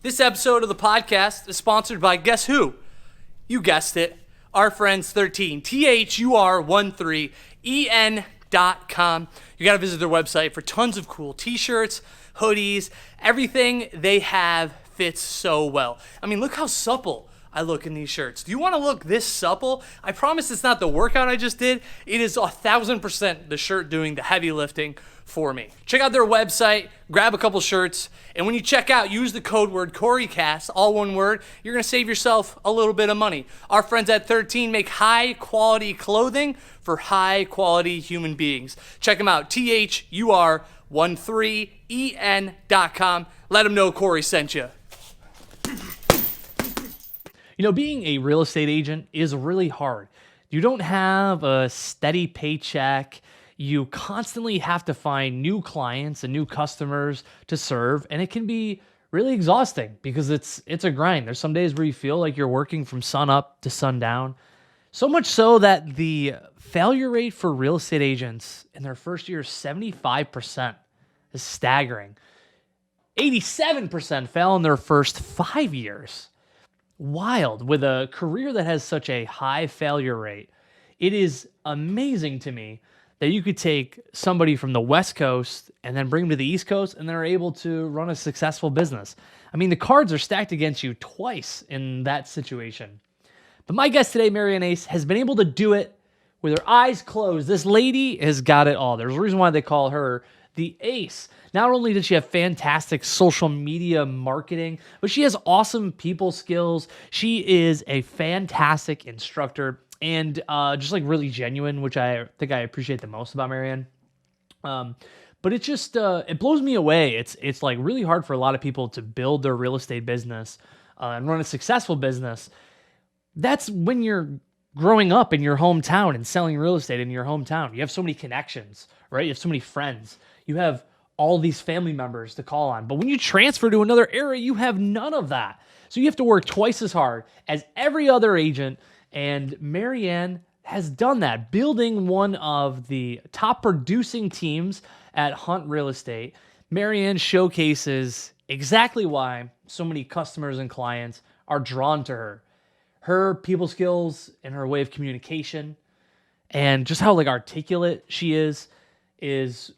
This episode of the podcast is sponsored by guess who? You guessed it, our friends 13, THUR13EN.com. You got to visit their website for tons of cool t-shirts, hoodies, everything they have fits so well. I mean, look how supple I look in these shirts. Do you want to look this supple? I promise it's not the workout I just did. It is 1,000% the shirt doing the heavy lifting for me. Check out their website, grab a couple shirts, and when you check out, use the code word CoryCast, all one word. You're going to save yourself a little bit of money. Our friends at 13 make high quality clothing for high quality human beings. Check them out, THUR13EN.com. Let them know Cory sent you. You know, being a real estate agent is really hard. You don't have a steady paycheck. You constantly have to find new clients and new customers to serve, and it can be really exhausting because it's a grind. There's some days where you feel like you're working from sun up to sundown. So much so that the failure rate for real estate agents in their first year is 75%. Is staggering. 87% fail in their first 5 years. Wild. With a career that has such a high failure rate, it is amazing to me that you could take somebody from the West Coast and then bring them to the East Coast and they're able to run a successful business. I mean, the cards are stacked against you twice in that situation. But my guest today, Marianne Ace, has been able to do it with her eyes closed. This lady has got it all. There's a reason why they call her the Ace. Not only did she have fantastic social media marketing, but she has awesome people skills. She is a fantastic instructor and just like really genuine, which I think I appreciate the most about Marianne. But it just it blows me away. It's like really hard for a lot of people to build their real estate business and run a successful business. That's when you're growing up in your hometown and selling real estate in your hometown. You have so many connections, right? You have so many friends. You have all these family members to call on. But when you transfer to another area, you have none of that. So you have to work twice as hard as every other agent. And Marianne has done that, building one of the top producing teams at Hunt Real Estate. Marianne showcases exactly why so many customers and clients are drawn to her. Her people skills and her way of communication and just how like articulate she is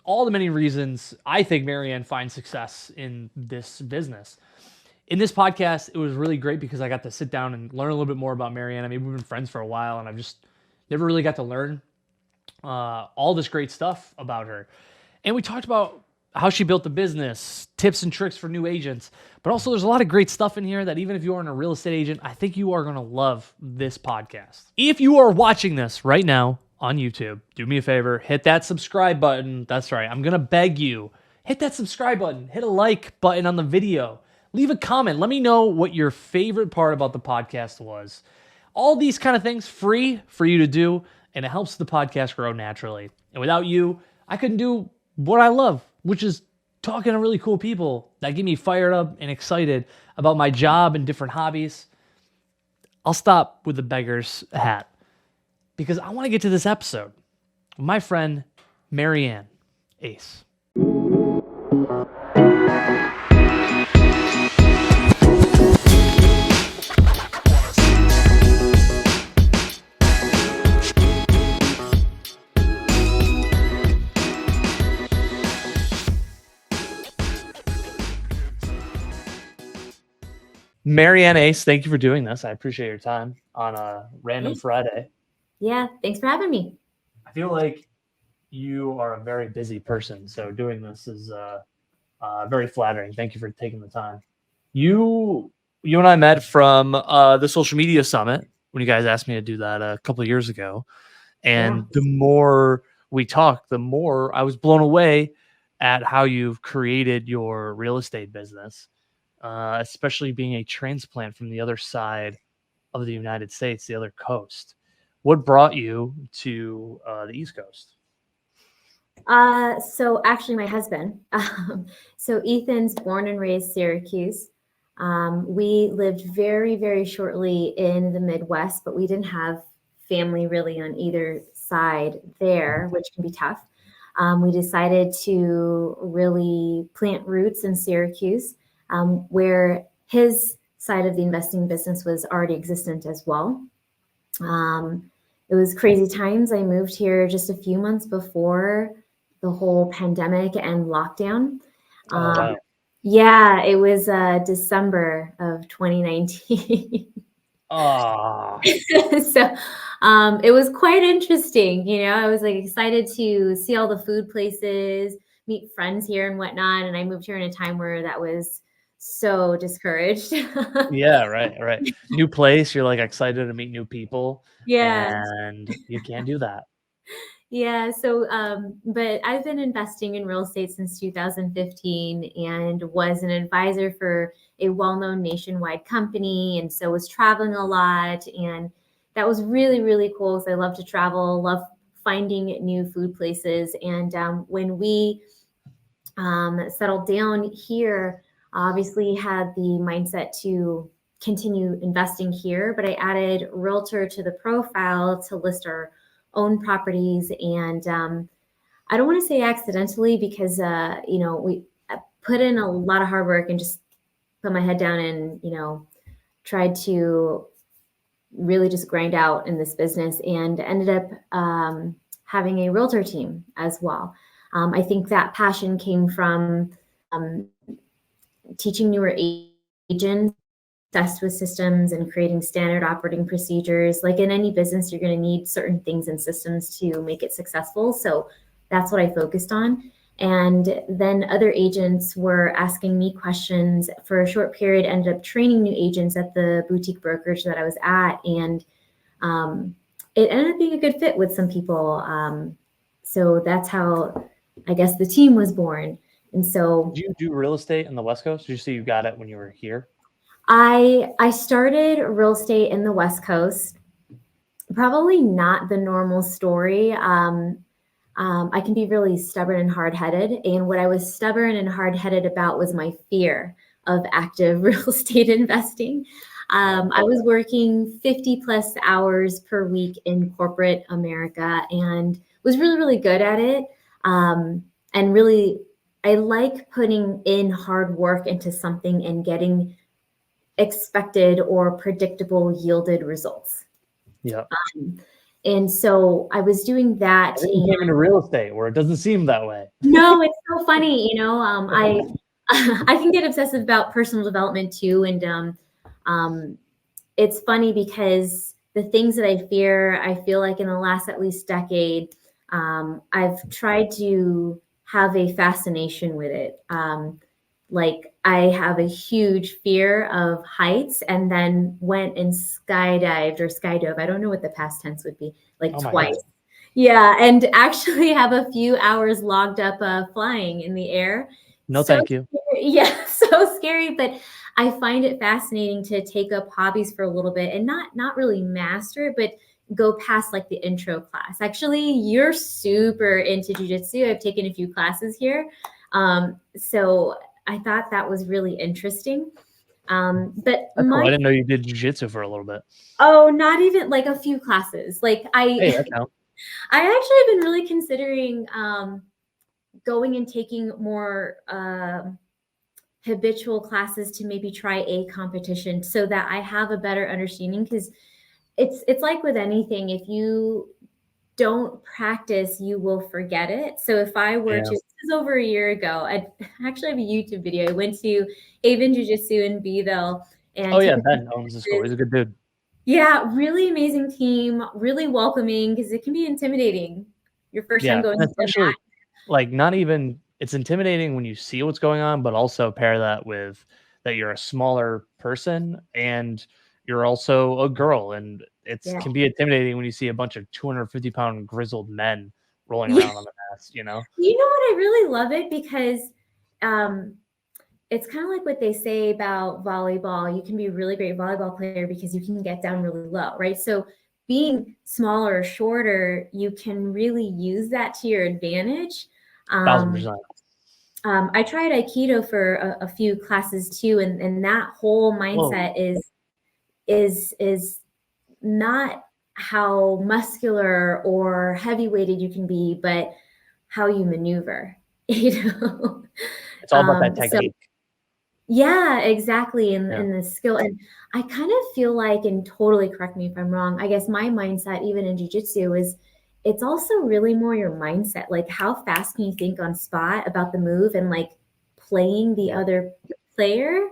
all the many reasons I think Marianne finds success in this business. In this podcast, it was really great because I got to sit down and learn a little bit more about Marianne. I mean, we've been friends for a while and I've just never really got to learn all this great stuff about her. And we talked about how she built the business, tips and tricks for new agents. But also there's a lot of great stuff in here that even if you aren't a real estate agent, I think you are going to love this podcast. If you are watching this right now on YouTube, do me a favor, hit that subscribe button. That's right. I'm going to beg you. Hit that subscribe button. Hit a like button on the video. Leave a comment. Let me know what your favorite part about the podcast was. All these kind of things free for you to do, and it helps the podcast grow naturally. And without you, I couldn't do what I love, which is talking to really cool people that get me fired up and excited about my job and different hobbies. I'll stop with the beggar's hat because I want to get to this episode with my friend Marianne Ace. Marianne Ace, thank you for doing this. I appreciate your time on a random Friday. Yeah, thanks for having me. I feel like you are a very busy person, so doing this is very flattering. Thank you for taking the time. You and I met from the social media summit when you guys asked me to do that a couple of years ago. And the more we talked, the more I was blown away at how you've created your real estate business. Especially being a transplant from the other side of the United States, the other coast. What brought you to the East Coast? So actually my husband, so Ethan's born and raised Syracuse. We lived very, very shortly in the Midwest, but we didn't have family really on either side there, which can be tough. We decided to really plant roots in Syracuse, where his side of the investing business was already existent as well. It was crazy times. I moved here just a few months before the whole pandemic and lockdown. Oh, wow. Yeah, it was December of 2019. Oh, So it was quite interesting. I was like excited to see all the food places, meet friends here and whatnot. And I moved here in a time where that was so discouraged. yeah, right. New place, you're like excited to meet new people, Yeah. and you can't do that. Yeah. So, but I've been investing in real estate since 2015 and was an advisor for a well-known nationwide company. And so was traveling a lot. And that was really, really cool because I love to travel, love finding new food places. And when we settled down here, obviously had the mindset to continue investing here, but I added realtor to the profile to list our own properties. And I don't want to say accidentally because, we put in a lot of hard work and just put my head down and, tried to really just grind out in this business and ended up having a realtor team as well. I think that passion came from um, teaching newer agents, obsessed with systems and creating standard operating procedures. Like in any business, you're going to need certain things and systems to make it successful. So that's what I focused on. And then other agents were asking me questions for a short period, ended up training new agents at the boutique brokerage that I was at. And it ended up being a good fit with some people. So that's how I guess the team was born. And so Did you do real estate in the West Coast? Did you say you got it when you were here? I started real estate in the West Coast. Probably not the normal story. I can be really stubborn and hard headed. And what I was stubborn and hard headed about was my fear of active real estate investing. I was working 50 plus hours per week in corporate America and was really, really good at it. And really, I like putting in hard work into something and getting expected or predictable yielded results. Yeah. And so I was doing that. And then you came into real estate where it doesn't seem that way. No, it's so funny. I I can get obsessive about personal development too, and it's funny because the things that I fear, I feel like in the last at least decade, I've tried to have a fascination with it. Like I have a huge fear of heights, and then went and skydived or skydove. I don't know what the past tense would be, like Oh my twice. God. Yeah, and actually have a few hours logged up flying in the air. No, So thank you. scary. Yeah, so scary, but I find it fascinating to take up hobbies for a little bit and not really master, but go past like the intro class. Actually, you're super into jujitsu. I've taken a few classes here. So I thought that was really interesting. But That's cool. I didn't know you did jiu-jitsu for a little bit. oh, not even like a few classes. Like Hey, that counts. I actually have been really considering going and taking more habitual classes to maybe try a competition so that I have a better understanding, because it's like with anything, if you don't practice, you will forget it. So if I were to, Yeah. this is over a year ago, I actually have a YouTube video. I went to Avon Jiu Jitsu in Beeville and Oh took yeah, a few Ben owns the school. He's classes. a good dude. Yeah, really amazing team, really welcoming because it can be intimidating your first time Yeah, going and to the mat. especially like not even it's intimidating when you see what's going on, but also pair that with that you're a smaller person and you're also a girl, and it's Yeah. can be intimidating when you see a bunch of 250-pound grizzled men rolling Yeah. around on the mats, you know? You know what? I really love it because um, it's kind of like what they say about volleyball. You can be a really great volleyball player because you can get down really low, right? So being smaller or shorter, you can really use that to your advantage. Um, 1000%. I tried Aikido for a few classes too, and that whole Whoa. mindset is not how muscular or heavy weighted you can be, but how you maneuver. You know, It's all about that so technique. Yeah, exactly. Yeah. And the skill. And I kind of feel like, and totally correct me if I'm wrong, I guess my mindset, even in jujitsu, is it's also really more your mindset. Like, how fast can you think on spot about the move and like playing the other player,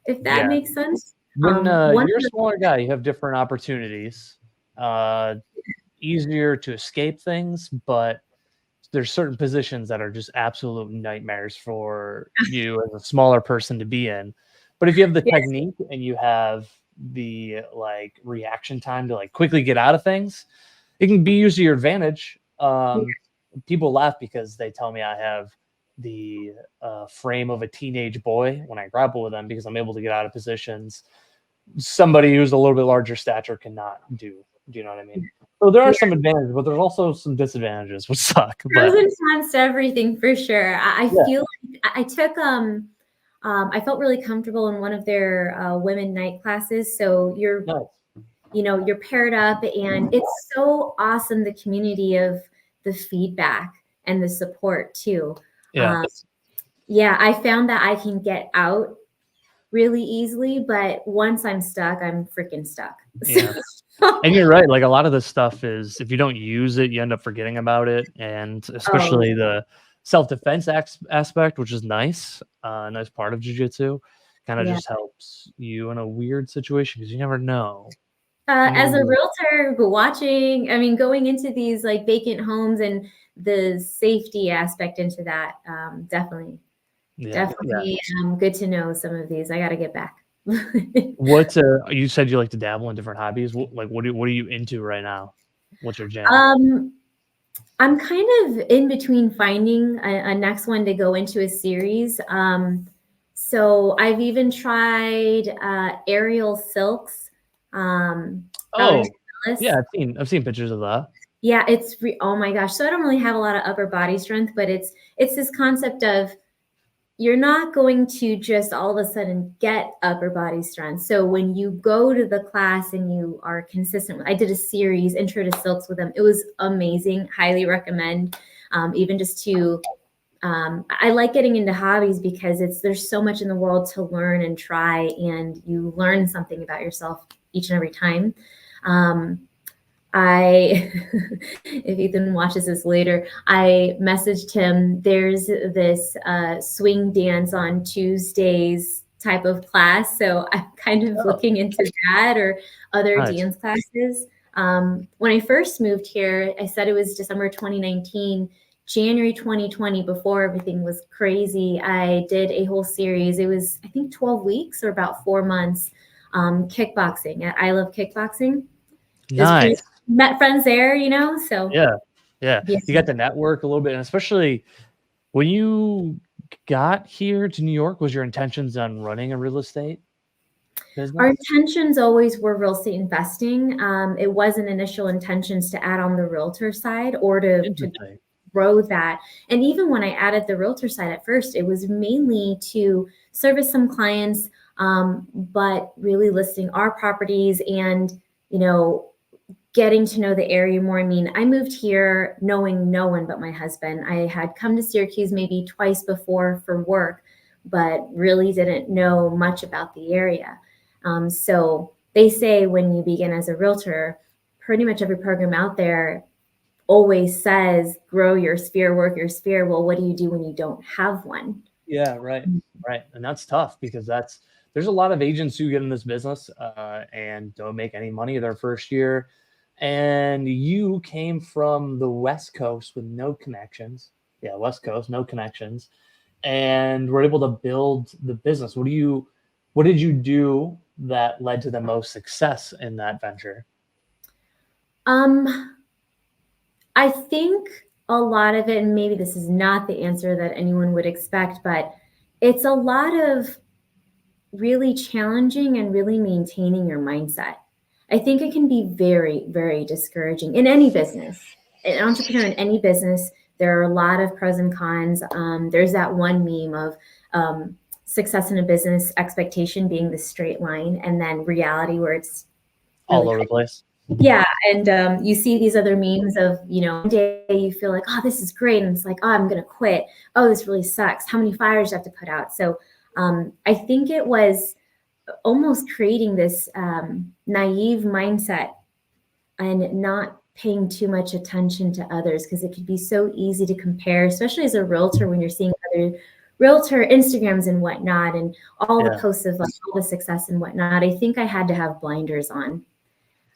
if that Yeah. makes sense. When One of you're a the, smaller guy, you have different opportunities. Uh, Easier to escape things, but there's certain positions that are just absolute nightmares for you as a smaller person to be in. But if you have the yes, technique and you have the like reaction time to like quickly get out of things, it can be used to your advantage. People laugh because they tell me I have the frame of a teenage boy when I grapple with them because I'm able to get out of positions somebody who's a little bit larger stature cannot do. Do you know what I mean? So there are yeah, some advantages, but there's also some disadvantages which suck. pros But and cons to everything for sure. I yeah, feel like I took I felt really comfortable in one of their women night classes. So nice. you're paired up, and it's so awesome, the community of the feedback and the support too. Yeah, um, yeah, I found that I can get out really easily, but once I'm stuck, I'm freaking stuck. yeah. So And you're right. Like a lot of this stuff is if you don't use it, you end up forgetting about it, and oh especially the self-defense aspect, which is nice, a nice part of jujitsu, kind of yeah, just helps you in a weird situation because you never know. You never as a know. realtor, watching, I mean, going into these like vacant homes and the safety aspect into that, definitely. Yeah, yeah. Definitely, good to know some of these. I got to get back. What you said you like to dabble in different hobbies. What are you into right now? What's your jam? um, I'm kind of in between finding a next one to go into a series. So I've even tried aerial silks. Probably Oh, yeah, jealous. I've seen pictures of that. Yeah, oh my gosh. So I don't really have a lot of upper body strength, but it's this concept of you're not going to just all of a sudden get upper body strength. So when you go to the class and you are consistent, I did a series, Intro to Silks, with them. It was amazing. Highly recommend. Even just to, I like getting into hobbies because there's so much in the world to learn and try, and you learn something about yourself each and every time. Um, I, if Ethan watches this later, I messaged him. There's this swing dance on Tuesdays type of class. So I'm kind of Oh, looking into that or other nice. dance classes. When I first moved here, I said it was December 2019. January 2020, before everything was crazy, I did a whole series. It was, I think, 12 weeks or about 4 months, kickboxing at I Love Kickboxing. It was pretty, Nice. met friends there, so Yeah, yeah. yeah. You got to network a little bit, and especially when you got here to New York, was your intentions on running a real estate Our business? intentions always were real estate investing. It wasn't initial intentions to add on the realtor side or to Interesting. grow that. And even when I added the realtor side at first, it was mainly to service some clients, but really listing our properties and, you know, getting to know the area more. I mean, I moved here knowing no one but my husband. I had come to Syracuse maybe twice before for work, but really didn't know much about the area. So they say when you begin as a realtor, pretty much every program out there always says grow your sphere, work your sphere. Well, what do you do when you don't have one? Yeah, right, right, and that's tough because there's a lot of agents who get in this business and don't make any money their first year. And you came from the West Coast with no connections. Yeah, West Coast, no connections, and were able to build the business. What did you do that led to the most success in that venture? Um, I think a lot of it, and maybe this is not the answer that anyone would expect, but it's a lot of really challenging and really maintaining your mindset. I think it can be very, very discouraging in any business. An entrepreneur in any business, there are a lot of pros and cons. There's that one meme of success in a business expectation being the straight line, and then reality where it's All really, over the place. yeah. And you see these other memes of, one day you feel like, oh, this is great. And it's like, oh, I'm going to quit. Oh, this really sucks. How many fires do I have to put out? So I think it was almost creating this naive mindset and not paying too much attention to others, because it could be so easy to compare, especially as a realtor, when you're seeing other realtor Instagrams and whatnot, and all the Yeah. posts of like all the success and whatnot. I think I had to have blinders on,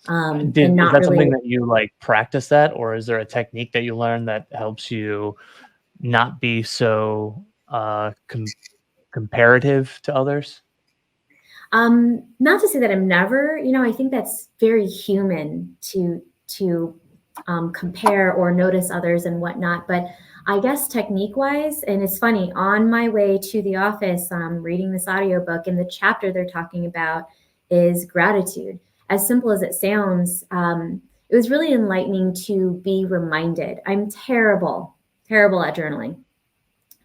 and Is not that really. something that you like practice that, or is there a technique that you learn that helps you not be so comparative to others? Not to say that I'm never, I think that's very human to compare or notice others and whatnot. But I guess technique wise, and it's funny, on my way to the office, reading this audiobook, and the chapter they're talking about is gratitude. As simple as it sounds, it was really enlightening to be reminded. I'm terrible, terrible at journaling,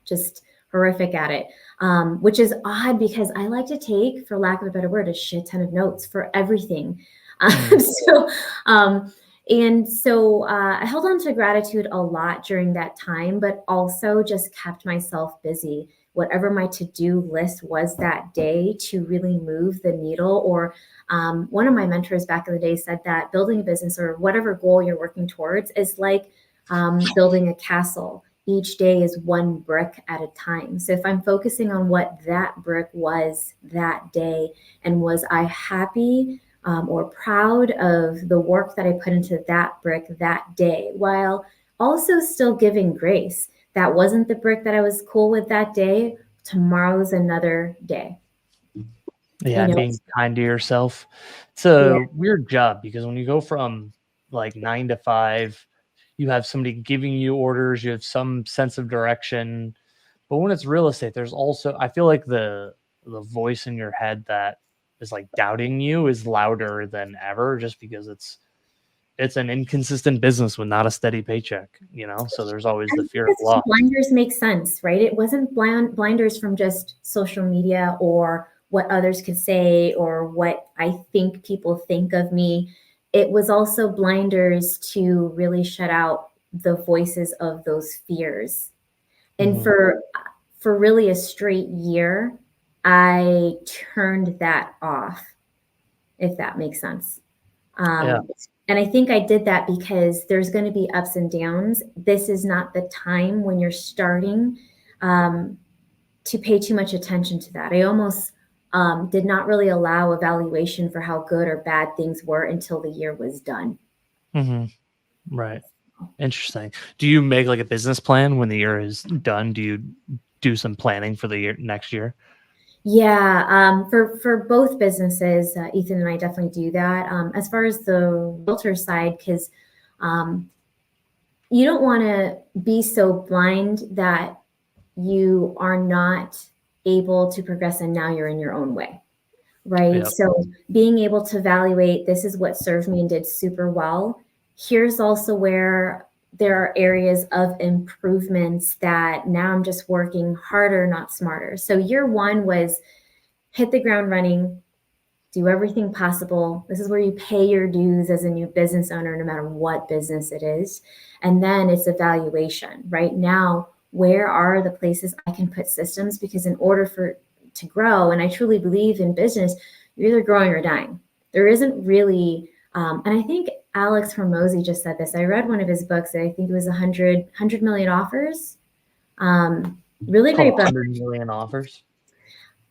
just horrific at it, which is odd because I like to take, for lack of a better word, a shit ton of notes for everything. Mm. So, I held on to gratitude a lot during that time, but also just kept myself busy. Whatever my to-do list was that day to really move the needle. Or one of my mentors back in the day said that building a business or whatever goal you're working towards is like building a castle. Each day is one brick at a time. So if I'm focusing on what that brick was that day, and was I happy or proud of the work that I put into that brick that day, while also still giving grace. That wasn't the brick that I was cool with that day. Tomorrow's another day. Yeah, You and know, being kind to yourself. It's yeah. a weird job because when you go from like 9 to 5, you have somebody giving you orders, you have some sense of direction. But when it's real estate, there's also, I feel like the voice in your head that is like doubting you is louder than ever, just because it's an inconsistent business with not a steady paycheck, So there's always I the think fear of that's loss. blinders make sense, right? It wasn't blinders from just social media or what others could say or what I think people think of me. It was also blinders to really shut out the voices of those fears. And Hmm. for really a straight year, I turned that off, if that makes sense. Yeah. And I think I did that because there's going to be ups and downs. This is not the time when you're starting to pay too much attention to that. I almost did not really allow evaluation for how good or bad things were until the year was done. Hmm. Right. Interesting. Do you make like a business plan when the year is done? Do you do some planning for the next year? Yeah, for both businesses, Ethan and I definitely do that. As far as the realtor side, because um, you don't want to be so blind that you are not able to progress, and now you're in your own way, right? Yep. So being able to evaluate, this is what served me and did super well. Here's also where there are areas of improvements that now I'm just working harder, not smarter. So year one was hit the ground running, do everything possible. This is where you pay your dues as a new business owner, no matter what business it is. And then it's evaluation. Right now, where are the places I can put systems? Because in order for to grow, and I truly believe in business, you're either growing or dying. There isn't really, and I think Alex Hormozy just said this. I read one of his books. I think it was 100 million offers. Really It's called great book. 100 million offers.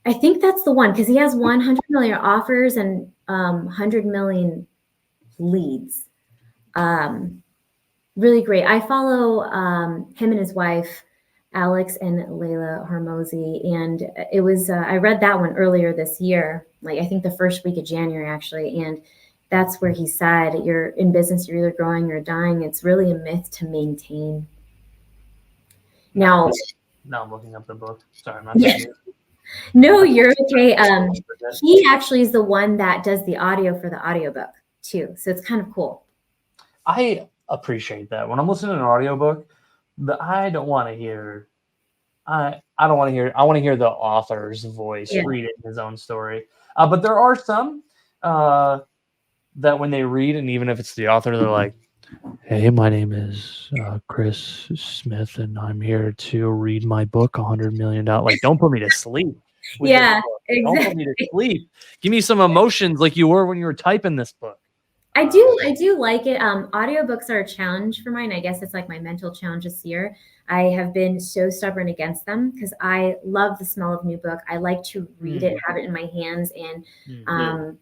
I think that's the one because he has 100 million offers and 100 million leads. Um, Really great. I follow him and his wife, Alex and Layla Hormozy, and it was I read that one earlier this year, like I think the first week of January actually, and that's where he said, "You're in business, you're either growing or dying. It's really a myth to maintain." Now, Now I'm looking up the book. Sorry, I'm not yeah, trying to. no, I'm you're okay. not forget. He actually is the one that does the audio for the audiobook too. So it's kind of cool. I appreciate that. When I'm listening to an audiobook, I don't want to hear I don't want to hear I want to hear the author's voice Yeah. reading his own story. But there are some that when they read, and even if it's the author, they're like, Hey, my name is Chris Smith, and I'm here to read my book, $100 million. Like, don't put me to sleep with this Yeah, book. Don't put me to exactly. sleep. Give me some emotions like you were when you were typing this book. I do like it. Audiobooks are a challenge for mine. I guess it's like my mental challenge this year. I have been so stubborn against them because I love the smell of a new book. I like to read it, Mm, have it in my hands, and mm.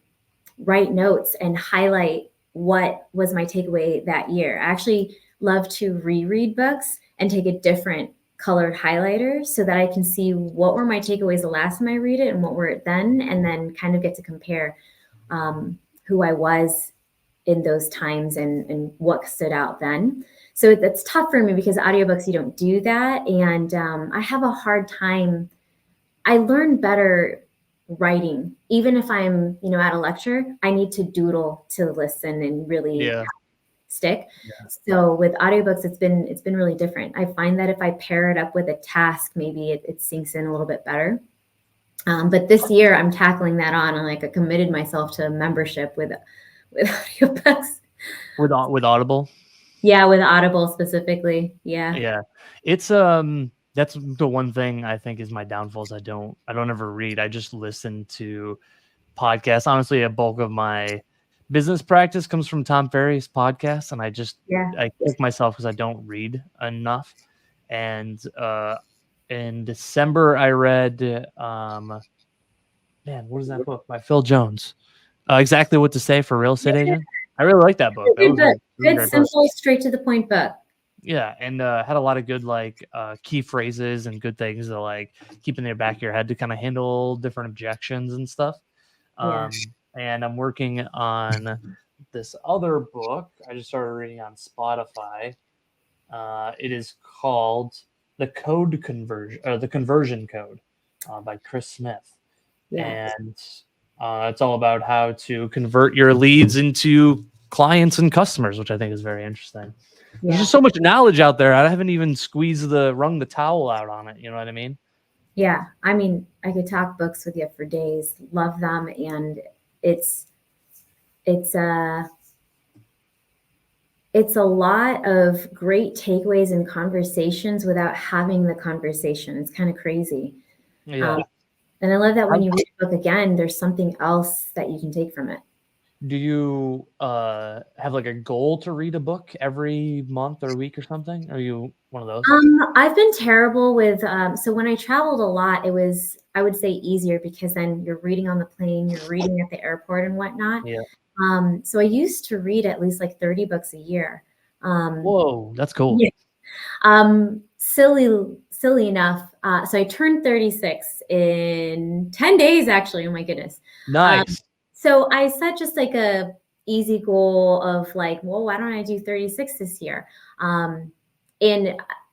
write notes and highlight what was my takeaway that year. I actually love to reread books and take a different colored highlighter so that I can see what were my takeaways the last time I read it and what were it then, and then kind of get to compare who I was in those times and what stood out then. So it's tough for me because audiobooks, you don't do that. And I have a hard time. I learn better writing. Even if I'm, at a lecture, I need to doodle to listen and really Yeah. stick. Yeah. So with audiobooks, it's been really different. I find that if I pair it up with a task, maybe it sinks in a little bit better. But this year I'm tackling that on and like I committed myself to a membership with audiobooks. With Audible. Yeah, with Audible specifically. Yeah. Yeah. It's that's the one thing I think is my downfalls. I don't ever read. I just listen to podcasts. Honestly, a bulk of my business practice comes from Tom Ferry's podcast, and Yeah. I kick myself because I don't read enough. And in December, I read man, what is that book by Phil Jones? Exactly What to Say for Real Estate Agent. I really like that book. Good book. That was a Good, great book. simple, straight to the point book. Yeah, and had a lot of good like key phrases and good things to like keep in the back of your head to kind of handle different objections and stuff. Yeah. Um, and I'm working on this other book I just started reading on Spotify. It is called The Conversion Code by Chris Smith, Yeah. and it's all about how to convert your leads into clients and customers, which I think is very interesting. There's Yeah. just so much knowledge out there. I haven't even wrung the towel out on it. You know what I mean? Yeah. I mean, I could talk books with you for days. Love them. And it's it's a it's a lot of great takeaways and conversations without having the conversation. It's kind of crazy. Um, Yeah. and I love that when How, you read a book again, there's something else that you can take from it. do you have like a goal to read a book every month or week or something? Are you one of those? I've been terrible with so when I traveled a lot, it was I would say easier because then you're reading on the plane, you're reading at the airport and whatnot. Yeah. So I used to read at least like 30 books a year. Um, Whoa, that's cool. yeah. Silly enough. So I turned 36 in 10 days, actually. Oh my goodness. Um, Nice. so I set just like a easy goal of like, well, why don't I do 36 this year? And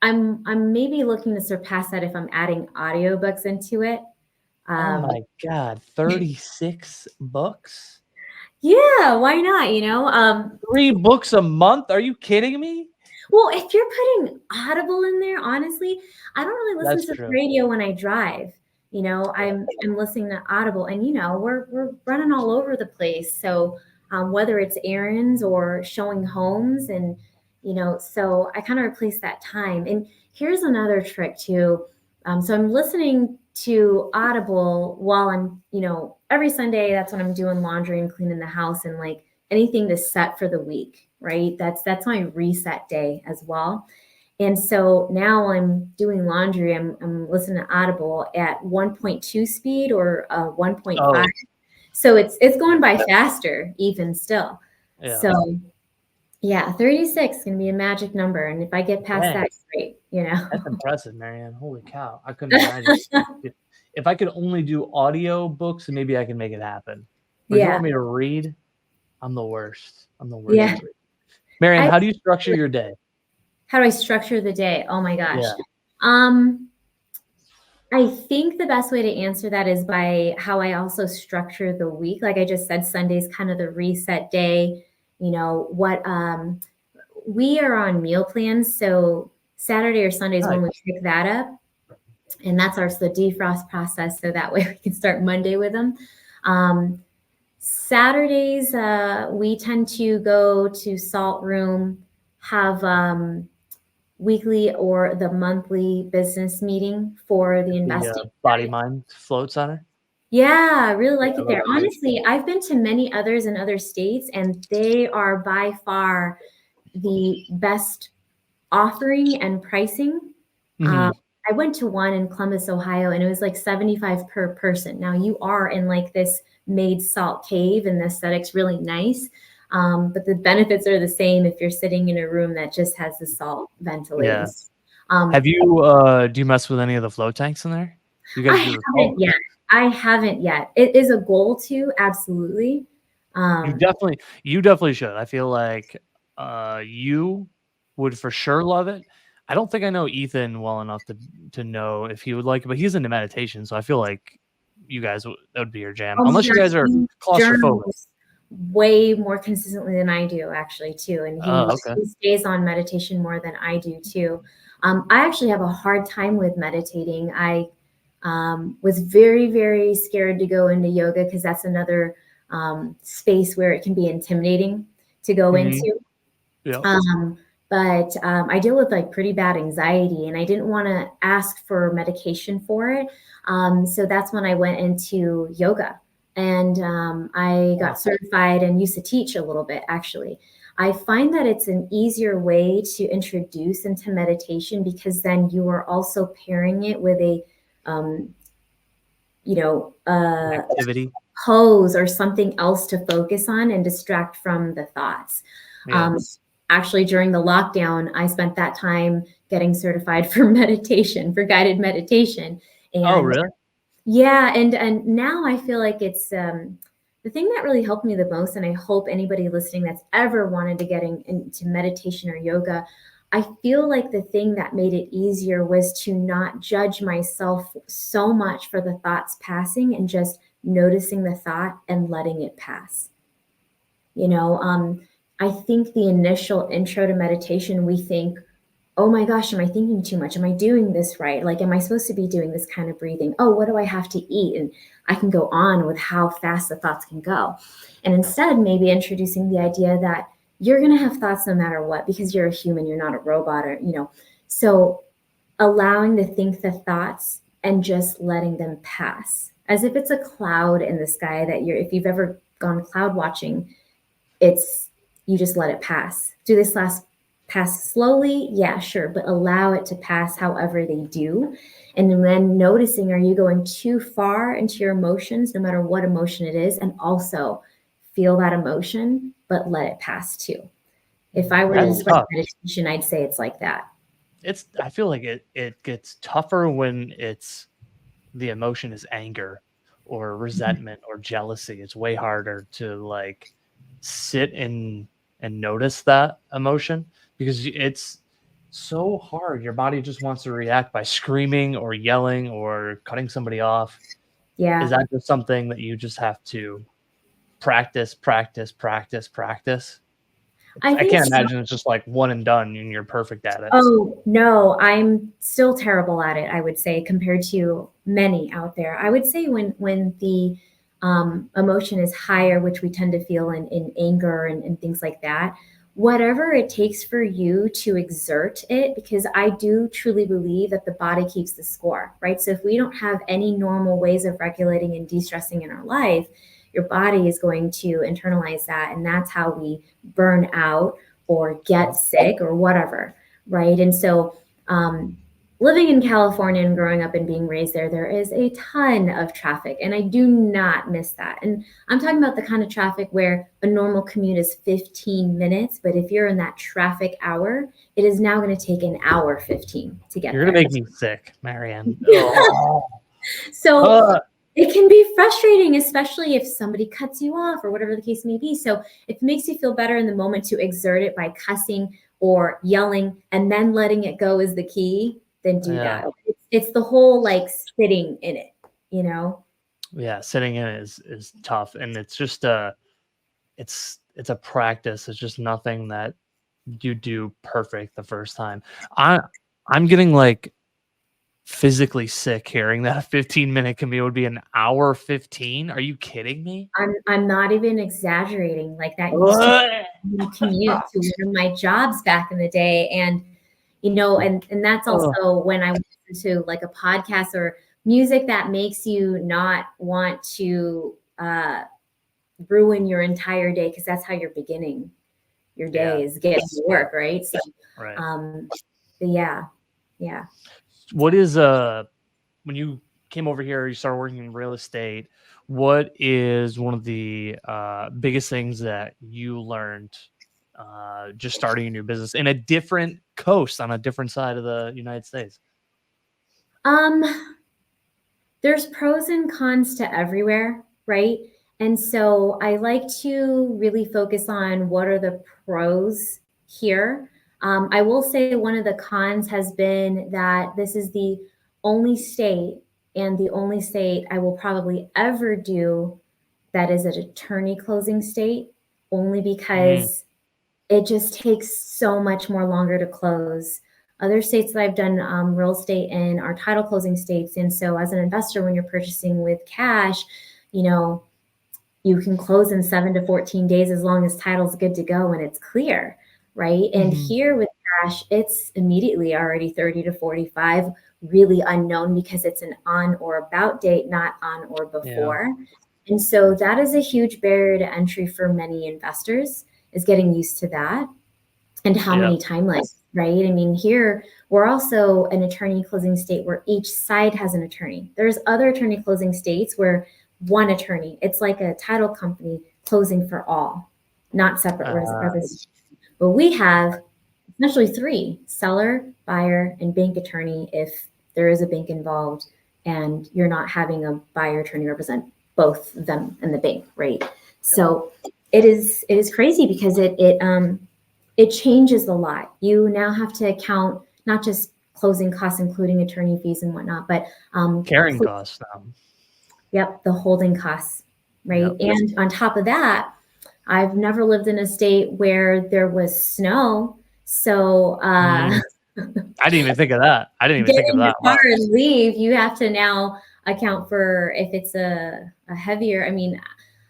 I'm maybe looking to surpass that if I'm adding audiobooks into it. Oh Um, my God, 36 books? yeah, why not? 3 books a month? Are you kidding me? Well, if you're putting Audible in there, honestly, I don't really listen That's to the true. radio when I drive. I'm listening to Audible, and we're running all over the place. So whether it's errands or showing homes, and so I kind of replace that time. And here's another trick too. So I'm listening to Audible while I'm, every Sunday. That's when I'm doing laundry and cleaning the house, and like anything to set for the week, right? That's my reset day as well. And so now I'm doing laundry. I'm listening to Audible at 1.2 speed or 1.5. Oh, So it's going by faster even still. yeah. So yeah, 36 is gonna be a magic number. And if I get past Dang, that, great, that's impressive, Marianne. Holy cow. I couldn't imagine. If I could only do audio books, maybe I can make it happen. But if you Yeah, want me to read, I'm the worst. I'm the worst yeah. at reading. Marianne, I how do you structure your day? How do I structure the day? Oh my gosh. Yeah. Um, I think the best way to answer that is by how I also structure the week. Like I just said, Sunday's kind of the reset day. What we are on meal plans, so Saturday or Sunday is when we Nice. pick that up, and that's the defrost process. So that way we can start Monday with them. Um, Saturdays, we tend to go to Salt Room, have weekly or the monthly business meeting for the The investing Body side. Mind Float Center. Yeah, I really Yeah, like I it love there. that place. Honestly, I've been to many others in other states, and they are by far the best offering and pricing. Um, Hmm. I went to one in Columbus, Ohio, and it was like 75 per person. Now you are in like this made salt cave, and the aesthetic's really nice. But the benefits are the same if you're sitting in a room that just has the salt ventilating. Yeah. Um, Have you do you mess with any of the float tanks in there? You I guys do the haven't salt? yet. I haven't yet. It is a goal to, absolutely. You Um, definitely you definitely should. I feel like you would for sure love it. I don't think I know Ethan well enough to know if he would like it, but he's into meditation, so I feel like you guys that would be your jam. oh my Unless you gosh, guys are he claustrophobic. journals way more consistently than I do, actually, too. And Oh, okay. he stays on meditation more than I do, too. I actually have a hard time with meditating. I was very, very scared to go into yoga because that's another space where it can be intimidating to go Mhm. into. Yep. Um, but I deal with like pretty bad anxiety, and I didn't want to ask for medication for it. So that's when I went into yoga, and I Oh, got certified and used to teach a little bit actually. I find that it's an easier way to introduce into meditation because then you are also pairing it with a, um, you know, an activity. pose or something else to focus on and distract from the thoughts. Yeah. Um, Actually, during the lockdown, I spent that time getting certified for meditation, for guided meditation. Oh, And really? yeah, and now I feel like it's the thing that really helped me the most, and I hope anybody listening that's ever wanted to get into meditation or yoga, I feel like the thing that made it easier was to not judge myself so much for the thoughts passing and just noticing the thought and letting it pass. You know, I think the initial intro to meditation, we think, oh my gosh, am I thinking too much? Am I doing this right? Like, am I supposed to be doing this kind of breathing? Oh, what do I have to eat? And I can go on with how fast the thoughts can go. And instead, maybe introducing the idea that you're going to have thoughts no matter what because you're a human, you're not a robot, or, you know. So allowing to think the thoughts and just letting them pass as if it's a cloud in the sky that you're, if you've ever gone cloud watching, it's you just let it pass. Do this last pass slowly? Yeah, sure, but allow it to pass however they do. And then noticing, are you going too far into your emotions, no matter what emotion it is, and also feel that emotion, but let it pass too. If I were to That's describe tough. meditation, I'd say it's like that. It's I feel like it gets tougher when the emotion is anger or resentment or jealousy. It's way harder to like sit and notice that emotion because it's so hard. Your body just wants to react by screaming or yelling or cutting somebody off. Is Yeah, that just something that you just have to practice, practice, practice, practice? I I think can't so. imagine it's just like one and done and you're perfect at it. Oh, no, I'm still terrible at it, I would say, compared to many out there. I would say when the emotion is higher, which we tend to feel in anger and things like that, whatever it takes for you to exert it, because I do truly believe that the body keeps the score, right? So if we don't have any normal ways of regulating and de-stressing in our life, your body is going to internalize that, and that's how we burn out or get sick or whatever, right? And so, living in California and growing up and being raised there, there is a ton of traffic, and I do not miss that. And I'm talking about the kind of traffic where a normal commute is 15 minutes, but if you're in that traffic hour, it is now going to take an hour 15 to get You're gonna there. make me sick, Marianne. Oh. So Uh, it can be frustrating, especially if somebody cuts you off or whatever the case may be. So if it makes you feel better in the moment to exert it by cussing or yelling and then letting it go is the key, then do yeah. that. It's the whole like sitting in it, you know? Yeah, sitting in it is tough, and it's just it's a practice. It's just nothing that you do perfect the first time. I I'm getting like physically sick hearing that a 15-minute commute would be an hour 15. Are you kidding me? I'm not even exaggerating. Like that used to Ugh. commute to one of my jobs back in the day. And, and that's Ugh. also when I listen to like a podcast or music that makes you not want to ruin your entire day, because that's how you're beginning your day, Yeah. is getting to work, right? So, Right. but yeah. What is when you came over here, you started working in real estate, what is one of the biggest things that you learned just starting a new business in a different coast on a different side of the United States? Um, there's pros and cons to everywhere, right? And so I like to really focus on what are the pros here. I will say one of the cons has been that this is the only state and the only state I will probably ever do that is an attorney closing state, only because it just takes so much more longer to close. Other states that I've done real estate in are title closing states. And so as an investor, when you're purchasing with cash, you know, you can close in 7 to 14 days as long as title's good to go and it's clear, right? And here with cash, it's immediately already 30 to 45, really unknown because it's an on or about date, not on or before. And so that is a huge barrier to entry for many investors, is getting used to that and how many timelines, right? I mean, here we're also an attorney closing state where each side has an attorney. There's other attorney closing states where one attorney, it's like a title company closing for all, not separate representation. But we have essentially 3: seller, buyer, and bank attorney if there is a bank involved and you're not having a buyer attorney represent both them and the bank, right? So it is crazy because it changes a lot. You now have to account not just closing costs, including attorney fees and whatnot, but Carrying costs now. Yep, the holding costs, right? And on top of that, I've never lived in a state where there was snow. So I didn't even think of that. I didn't even think of that. Get in your car and leave. You have to now account for if it's a heavier. I mean,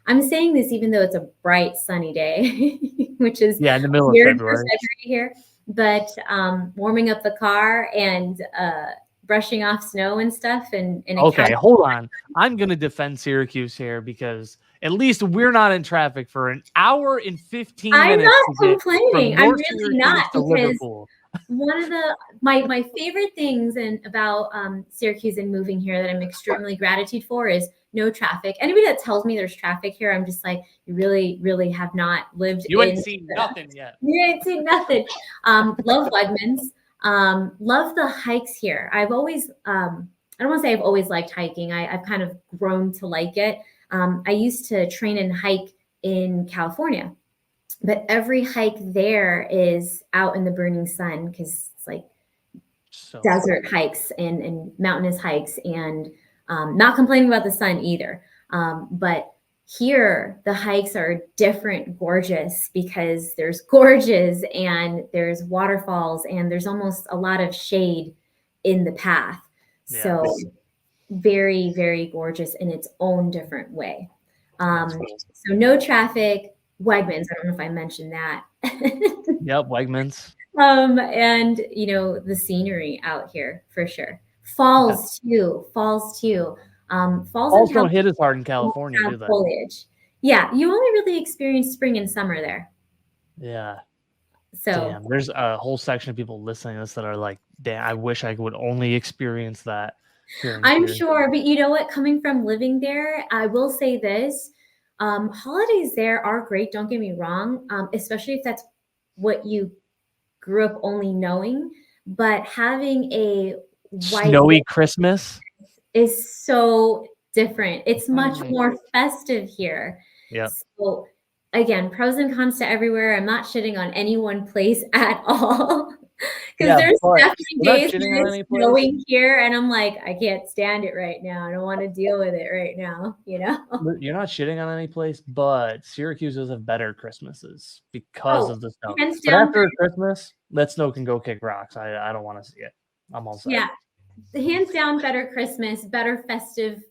I'm saying this even though it's a bright sunny day, which is in the middle of weird February for February here. But warming up the car and brushing off snow and stuff, and okay, hold on. I'm gonna defend Syracuse here because at least we're not in traffic for an hour and 15 minutes. I'm not complaining. I'm really Syracuse not, to because Liverpool. one of my favorite things about Syracuse and moving here that I'm extremely gratitude for is no traffic. Anybody that tells me there's traffic here, I'm just like, you really, really have not lived. You ain't seen nothing yet. You ain't seen nothing. Love Wegmans. Love the hikes here. I've always, I don't want to say I've always liked hiking. I've kind of grown to like it. I used to train and hike in California, but every hike there is out in the burning sun because it's like desert hikes and mountainous hikes, and not complaining about the sun either. But here the hikes are different, gorgeous, because there's gorges and there's waterfalls and there's almost a lot of shade in the path. So very, very gorgeous in its own different way. So no traffic, Wegmans. I don't know if I mentioned that. Yep, Wegmans. And the scenery out here for sure. Falls too. Falls don't hit as hard in California, do they? Foliage. Yeah, you only really experience spring and summer there. Yeah. So damn, there's a whole section of people listening to this that are like, damn, I wish I would only experience that. I'm sure, but you know what? Coming from living there, I will say this. Holidays there are great, don't get me wrong, especially if that's what you grew up only knowing. But having a snowy Christmas is so different. It's much more festive here. Yeah. So again, pros and cons to everywhere. I'm not shitting on any one place at all. Because there's definitely days when it's snowing here and I'm like, I can't stand it right now. I don't want to deal with it right now, You're not shitting on any place, but Syracuse does have better Christmases because of the snow. But after Christmas, that snow can go kick rocks. I don't want to see it. I'm all set. Yeah. hands down, better Christmas, better festive,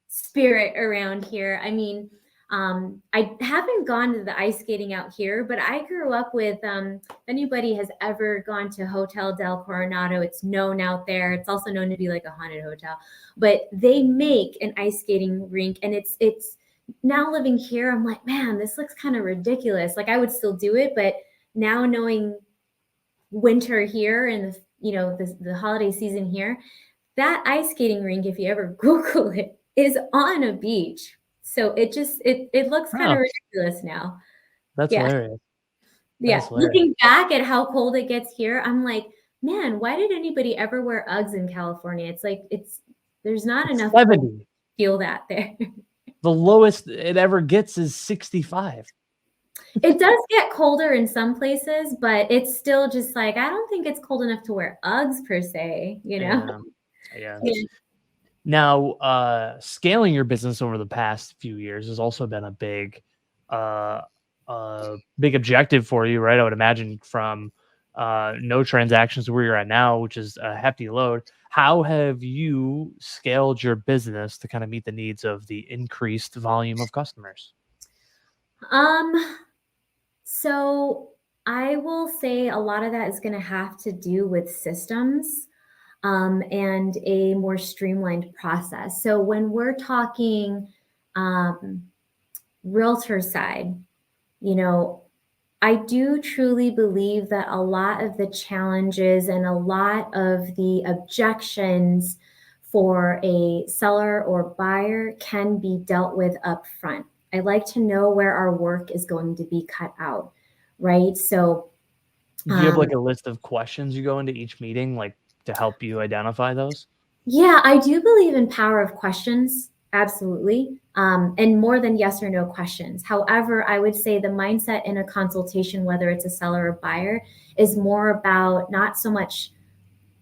spirit around here. I mean, I haven't gone to the ice skating out here, but I grew up with, if anybody has ever gone to Hotel del Coronado, it's known out there. It's also known to be like a haunted hotel, but they make an ice skating rink, and it's now living here. I'm like, man, this looks kind of ridiculous. Like I would still do it, but now knowing winter here and the holiday season here, that ice skating rink, if you ever Google it, is on a beach. So it looks kind of Oh, ridiculous now. that's Yeah. hilarious. Yeah. That's hilarious. Looking back at how cold it gets here, I'm like, man, why did anybody ever wear Uggs in California? It's like there's not It's enough cold 70. to feel that there. The lowest it ever gets is 65. It does get colder in some places, but it's still just like I don't think it's cold enough to wear Uggs per se, Yeah. Yeah. Yeah. Now, scaling your business over the past few years has also been a uh, big objective for you, right? I would imagine from no transactions to where you're at now, which is a hefty load. How have you scaled your business to kind of meet the needs of the increased volume of customers? Um, so I will say a lot of that is going to have to do with systems, and a more streamlined process. So when we're talking um, realtor side, you know, I do truly believe that a lot of the challenges and a lot of the objections for a seller or buyer can be dealt with upfront. I like to know where our work is going to be cut out, right? So, Do you have like a list of questions you go into each meeting, like to help you identify those? yeah, I do believe in power of questions, absolutely, and more than yes or no questions. However, I would say the mindset in a consultation, whether it's a seller or buyer, is more about not so much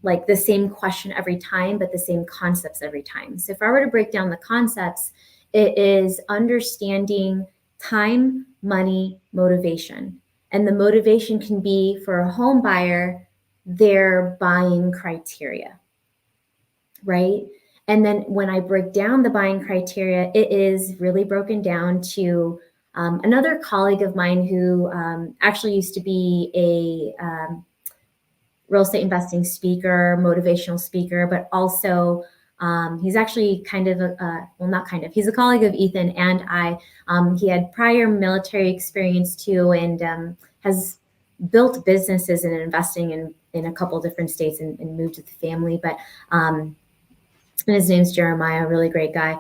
like the same question every time, but the same concepts every time. So if I were to break down the concepts, it is understanding time, money, motivation. And the motivation can be for a home buyer, their buying criteria, right? And then when I break down the buying criteria, it is really broken down to another colleague of mine who actually used to be a real estate investing speaker, motivational speaker, but also he's actually kind of well, not kind of, he's a colleague of Ethan and I. He had prior military experience too, and has built businesses and investing in a couple different states and moved with the family. But and his name's Jeremiah, a really great guy.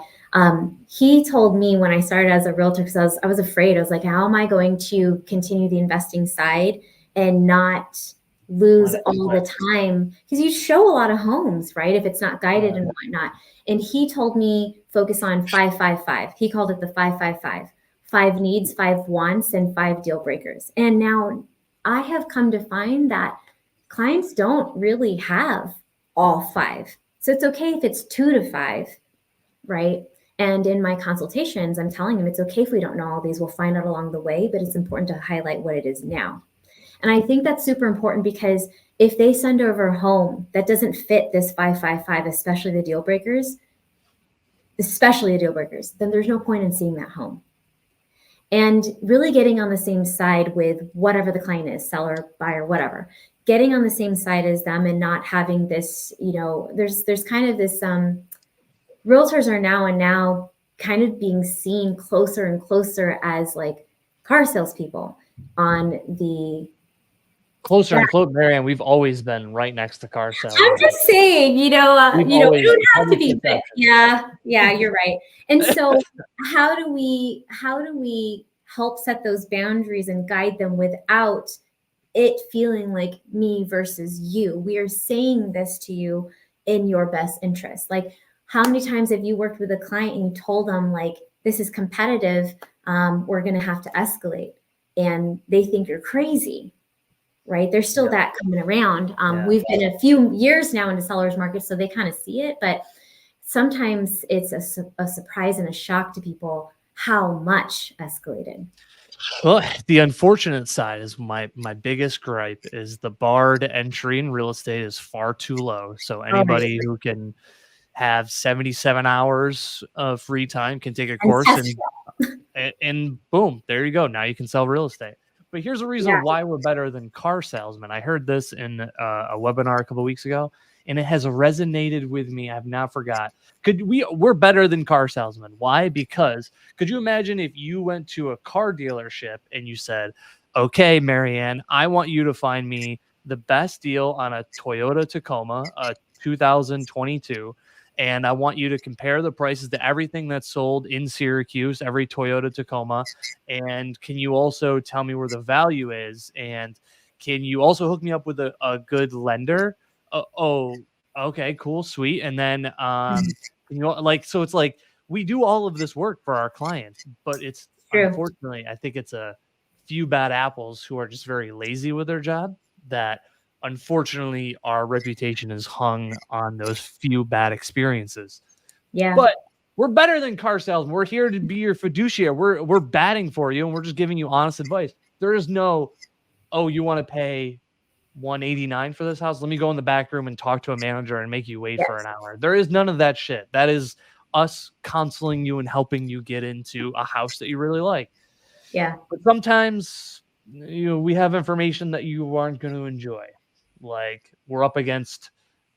He told me when I started as a realtor, because I was afraid. I was like, how am I going to continue the investing side and not lose all the time? Because you show a lot of homes, right? If it's not guided and whatnot. And he told me focus on 5-5-5. He called it the 5-5-5. 5 needs, 5 wants, and 5 deal breakers. And now I have come to find that clients don't really have all 5. So it's okay if it's 2 to 5, right? And in my consultations, I'm telling them it's okay if we don't know all these. We'll find out along the way, but it's important to highlight what it is now. And I think that's super important because if they send over a home that doesn't fit this 5-5-5, especially the deal breakers, then there's no point in seeing that home. And really getting on the same side with whatever the client is, seller, buyer, whatever, getting on the same side as them and not having this, there's kind of this, realtors are now kind of being seen closer and closer as like car salespeople on the Closer and closer, Marianne. We've always been right next to car sales. I'm just saying, we don't have to be, but yeah, you're right. And so how do we help set those boundaries and guide them without it feeling like me versus you? We are saying this to you in your best interest. Like, how many times have you worked with a client and you told them like, this is competitive, we're going to have to escalate, and they think you're crazy, right? There's still that coming around. We've been a few years now into sellers market, so they kind of see it, but sometimes it's a surprise and a shock to people how much escalated. Well, the unfortunate side is my biggest gripe is the bar to entry in real estate is far too low. So Oh, I anybody agree. who can have 77 hours of free time can take a And course test and and boom, there you go. Now you can sell real estate. But here's a yeah, reason why we're better than car salesmen. I heard this in a webinar a couple of weeks ago, and it has resonated with me. I've not forgot. We're better than car salesmen. Why? Because could you imagine if you went to a car dealership and you said, "Okay, Marianne, I want you to find me the best deal on a Toyota Tacoma, a 2022." And I want you to compare the prices to everything that's sold in Syracuse, every Toyota Tacoma. And can you also tell me where the value is? And can you also hook me up with a good lender? Oh, okay, cool, sweet. And then, can you like, so it's like we do all of this work for our clients, but it's true. unfortunately, I think it's a few bad apples who are just very lazy with their job that unfortunately our reputation is hung on those few bad experiences. Yeah, But we're better than car salesmen. We're here to be your fiduciary. We're batting for you and we're just giving you honest advice. There is no, oh, you want to pay 189 for this house? Let me go in the back room and talk to a manager and make you wait for an yes, hour. There is none of that shit. That is us counseling you and helping you get into a house that you really like. yeah, But sometimes we have information that you aren't going to enjoy. Like we're up against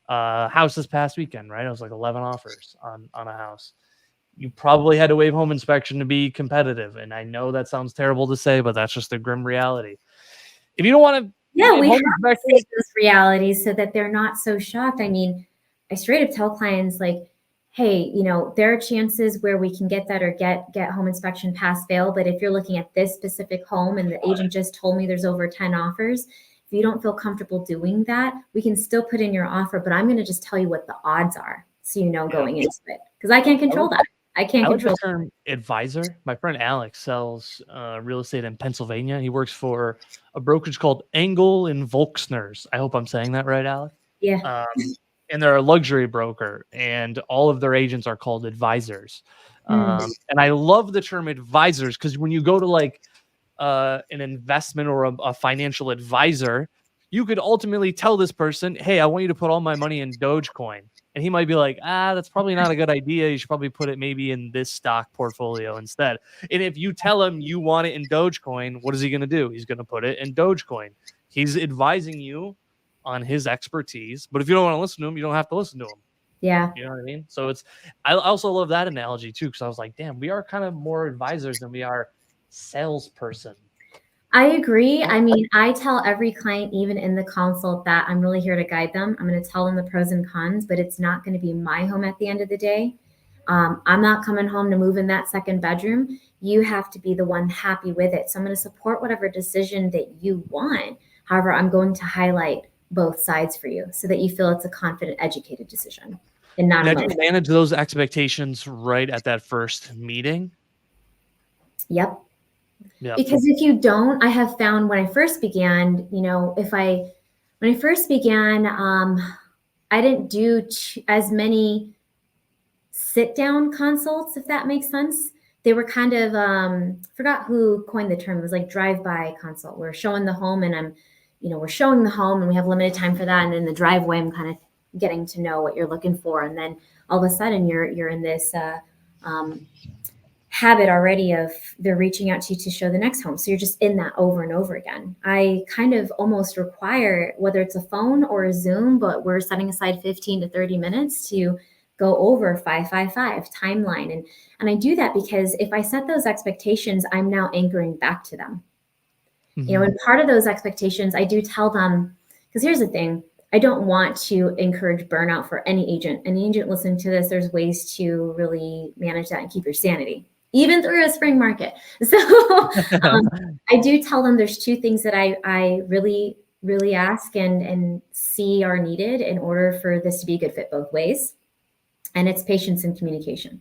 house this past weekend, right? It was like 11 offers on a house. You probably had to waive home inspection to be competitive, and I know that sounds terrible to say, but that's just the grim reality. If you don't want to yeah. waive We have home to inspection, say those realities so that they're not so shocked. I mean, I straight up tell clients like, hey, there are chances where we can get that or get home inspection pass fail. But if you're looking at this specific home and the agent just told me there's over 10 offers, if you don't feel comfortable doing that, we can still put in your offer. But I'm going to just tell you what the odds are, so yeah, going into it, because I can't I control like that. I can't I like the control. term advisor. My friend Alex sells real estate in Pennsylvania. He works for a brokerage called Engel and Volksners. I hope I'm saying that right, Alex. Yeah. Um, and they're a luxury broker, and all of their agents are called advisors. Mm, And I love the term advisors because when you go to like an investment or a financial advisor, you could ultimately tell this person, "Hey, I want you to put all my money in Dogecoin." And he might be like, that's probably not a good idea. You should probably put it maybe in this stock portfolio instead. And if you tell him you want it in Dogecoin, what is he going to do? He's going to put it in Dogecoin. He's advising you on his expertise. But if you don't want to listen to him, you don't have to listen to him. yeah. You know what I mean? So I also love that analogy too, because I was like, damn, we are kind of more advisors than we are salesperson. I agree. I mean, I tell every client, even in the consult, that I'm really here to guide them. I'm going to tell them the pros and cons, but it's not going to be my home at the end of the day. I'm not coming home to move in that second bedroom. You have to be the one happy with it. So I'm going to support whatever decision that you want. However, I'm going to highlight both sides for you so that you feel it's a confident, educated decision and not Now, do you emotional. manage those expectations right at that first meeting? Yep. Yep. Because if you don't, I have found when I first began, when I first began, I didn't do as many sit down consults, if that makes sense. They were kind of, forgot who coined the term. It was like drive by consult. We're showing the home and we're showing the home and we have limited time for that. And in the driveway, I'm kind of getting to know what you're looking for. And then all of a sudden you're in this, um, habit already of they're reaching out to you to show the next home. So you're just in that over and over again. I kind of almost require, whether it's a phone or a Zoom, but we're setting aside 15 to 30 minutes to go over 555 timeline. And I do that because if I set those expectations, I'm now anchoring back to them. Mhm. And part of those expectations, I do tell them, because here's the thing, I don't want to encourage burnout for any agent. Any agent listening to this, there's ways to really manage that and keep your sanity, even through a spring market. So I do tell them there's two things that I really, really ask and see are needed in order for this to be a good fit both ways. And it's patience and communication.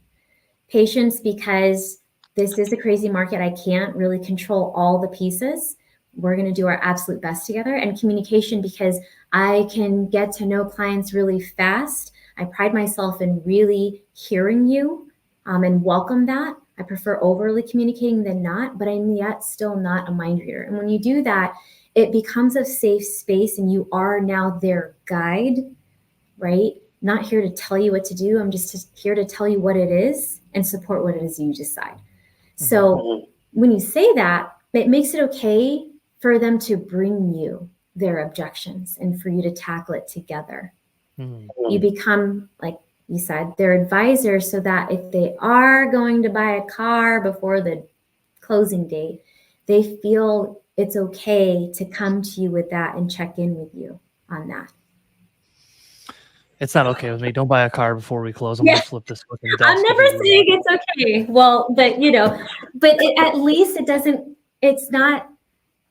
Patience, because this is a crazy market. I can't really control all the pieces. We're going to do our absolute best together. And communication, because I can get to know clients really fast. I pride myself in really hearing you and welcome that. I prefer overly communicating than not, but I'm yet still not a mind reader. And when you do that, it becomes a safe space and you are now their guide, right? Not here to tell you what to do. I'm just here to tell you what it is and support what it is you decide. So when you say that, it makes it okay for them to bring you their objections and for you to tackle it together. You become, like you said, their advisor, so that if they are going to buy a car before the closing date, they feel it's okay to come to you with that and check in with you on that. It's not okay with me. Don't buy a car before we close. I'm Yeah. gonna flip this fucking desk. I'm never saying it's okay. Well, but at least it doesn't, it's not,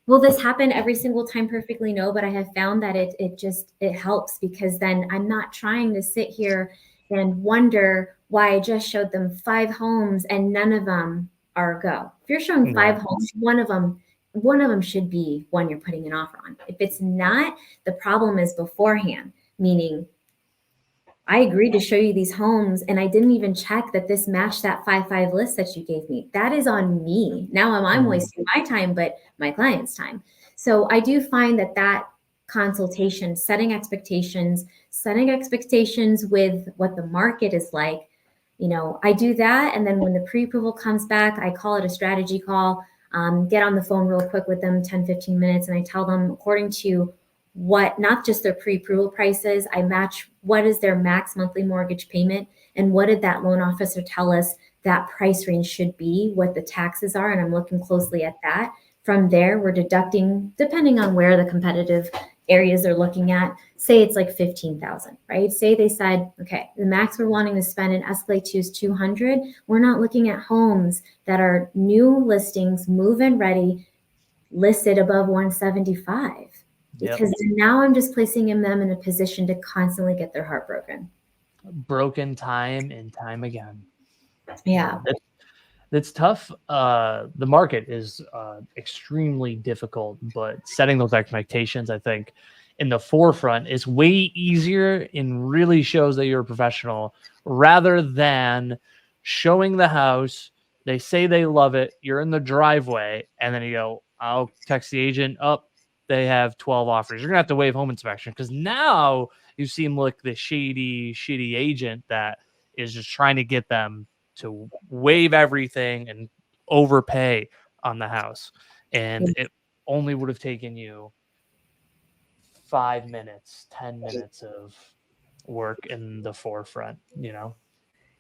will this happen every single time? Perfectly no, but I have found that it helps, because then I'm not trying to sit here and wonder why I just showed them 5 homes and none of them are a go. If you're showing 5 homes, one of them should be one you're putting an offer on. If it's not, the problem is beforehand, meaning I agreed to show you these homes and I didn't even check that this matched that 5-5 list that you gave me. That is on me. Now I'm wasting my time, but my client's time. So I do find that consultation, setting expectations with what the market is like, I do that. And then when the pre-approval comes back, I call it a strategy call, get on the phone real quick with them, 10, 15 minutes. And I tell them, according to what, not just their pre-approval prices, I match what is their max monthly mortgage payment and what did that loan officer tell us that price range should be, what the taxes are, and I'm looking closely at that. From there, we're deducting, depending on where the competitive areas they're looking at, say it's like 15,000, right? Say they said, okay, the max we're wanting to spend in Escalate 2 is 200. We're not looking at homes that are new listings, move-in ready, listed above 175. Because now I'm just placing them in a position to constantly get their heart broken. Broken time and time again. Yeah. That's tough. The market is extremely difficult, but setting those expectations, I think, in the forefront is way easier and really shows that you're a professional, rather than showing the house. They say they love it. You're in the driveway, and then you go, I'll text the agent up. They have 12 offers. You're gonna have to waive home inspection, because now you seem like the shitty agent that is just trying to get them to waive everything and overpay on the house. And it only would have taken you 5 minutes, 10 minutes of work in the forefront,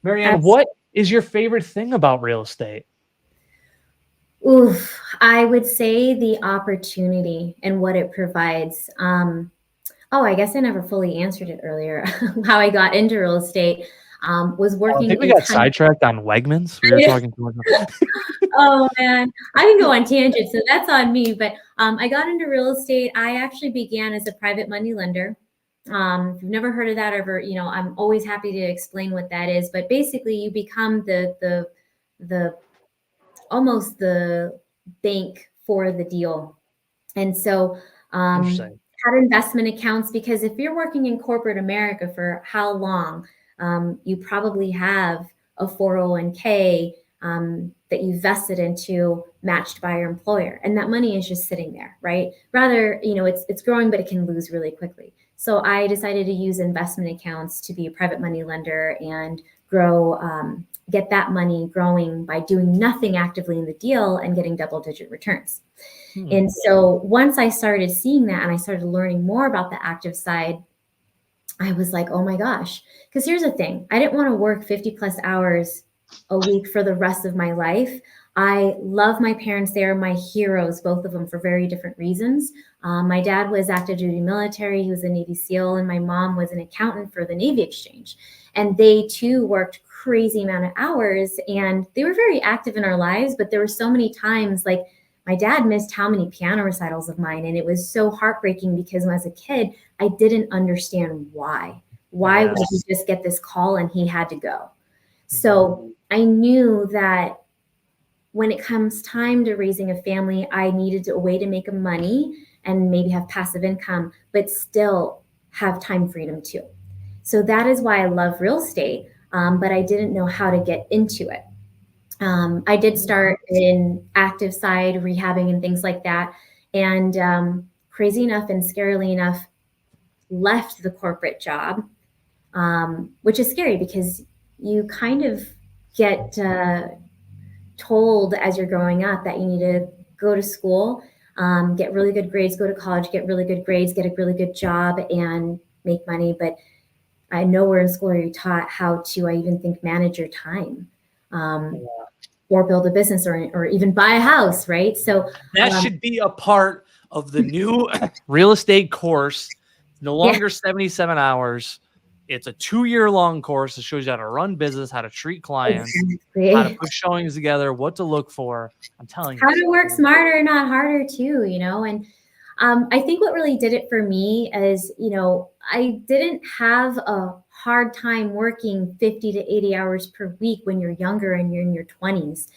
Marianne, what is your favorite thing about real estate? Oof, I would say the opportunity and what it provides. I guess I never fully answered it earlier. How I got into real estate was working. I think we got sidetracked on Wegmans. We were talking to Oh man, I can go on tangents, so that's on me. But I got into real estate. I actually began as a private money lender. If you've never heard of that, ever, I'm always happy to explain what that is. But basically, you become the almost the bank for the deal. And so had investment accounts, because if you're working in corporate America for how long, you probably have a 401k that you vested into, matched by your employer, and that money is just sitting there, right? Rather, it's growing, but it can lose really quickly. So I decided to use investment accounts to be a private money lender and grow, get that money growing by doing nothing actively in the deal and getting double-digit returns. And so once I started seeing that and I started learning more about the active side, I was like, oh my gosh. Because here's the thing. I didn't want to work 50 plus hours a week for the rest of my life. I love my parents. They are my heroes, both of them, for very different reasons. My dad was active duty military. He was a Navy SEAL, and my mom was an accountant for the Navy Exchange. And they too worked crazy amount of hours, and they were very active in our lives. But there were so many times, like, my dad missed how many piano recitals of mine. And it was so heartbreaking, because when I was a kid, I didn't understand why. Why would he just get this call and he had to go? So I knew that when it comes time to raising a family, I needed a way to make money and maybe have passive income, but still have time freedom too. So that is why I love real estate, but I didn't know how to get into it. I did start in active side rehabbing and things like that. And crazy enough and scarily enough, left the corporate job, which is scary because you kind of get told as you're growing up that you need to go to school, get really good grades, go to college, get really good grades, get a really good job, and make money. But I nowhere in school are you taught how to, I even think, manage your time, um, or build a business, or even buy a house, right? So, That um, should be a part of the new real estate course. No yeah, longer 77 hours. It's a 2-year long course that shows you how to run business, how to treat clients, how to exactly. put showings together, what to look for. I'm telling you, How it's to work smarter, not harder, too, And I think what really did it for me is, I didn't have a hard time working 50 to 80 hours per week when you're younger and you're in your 20s.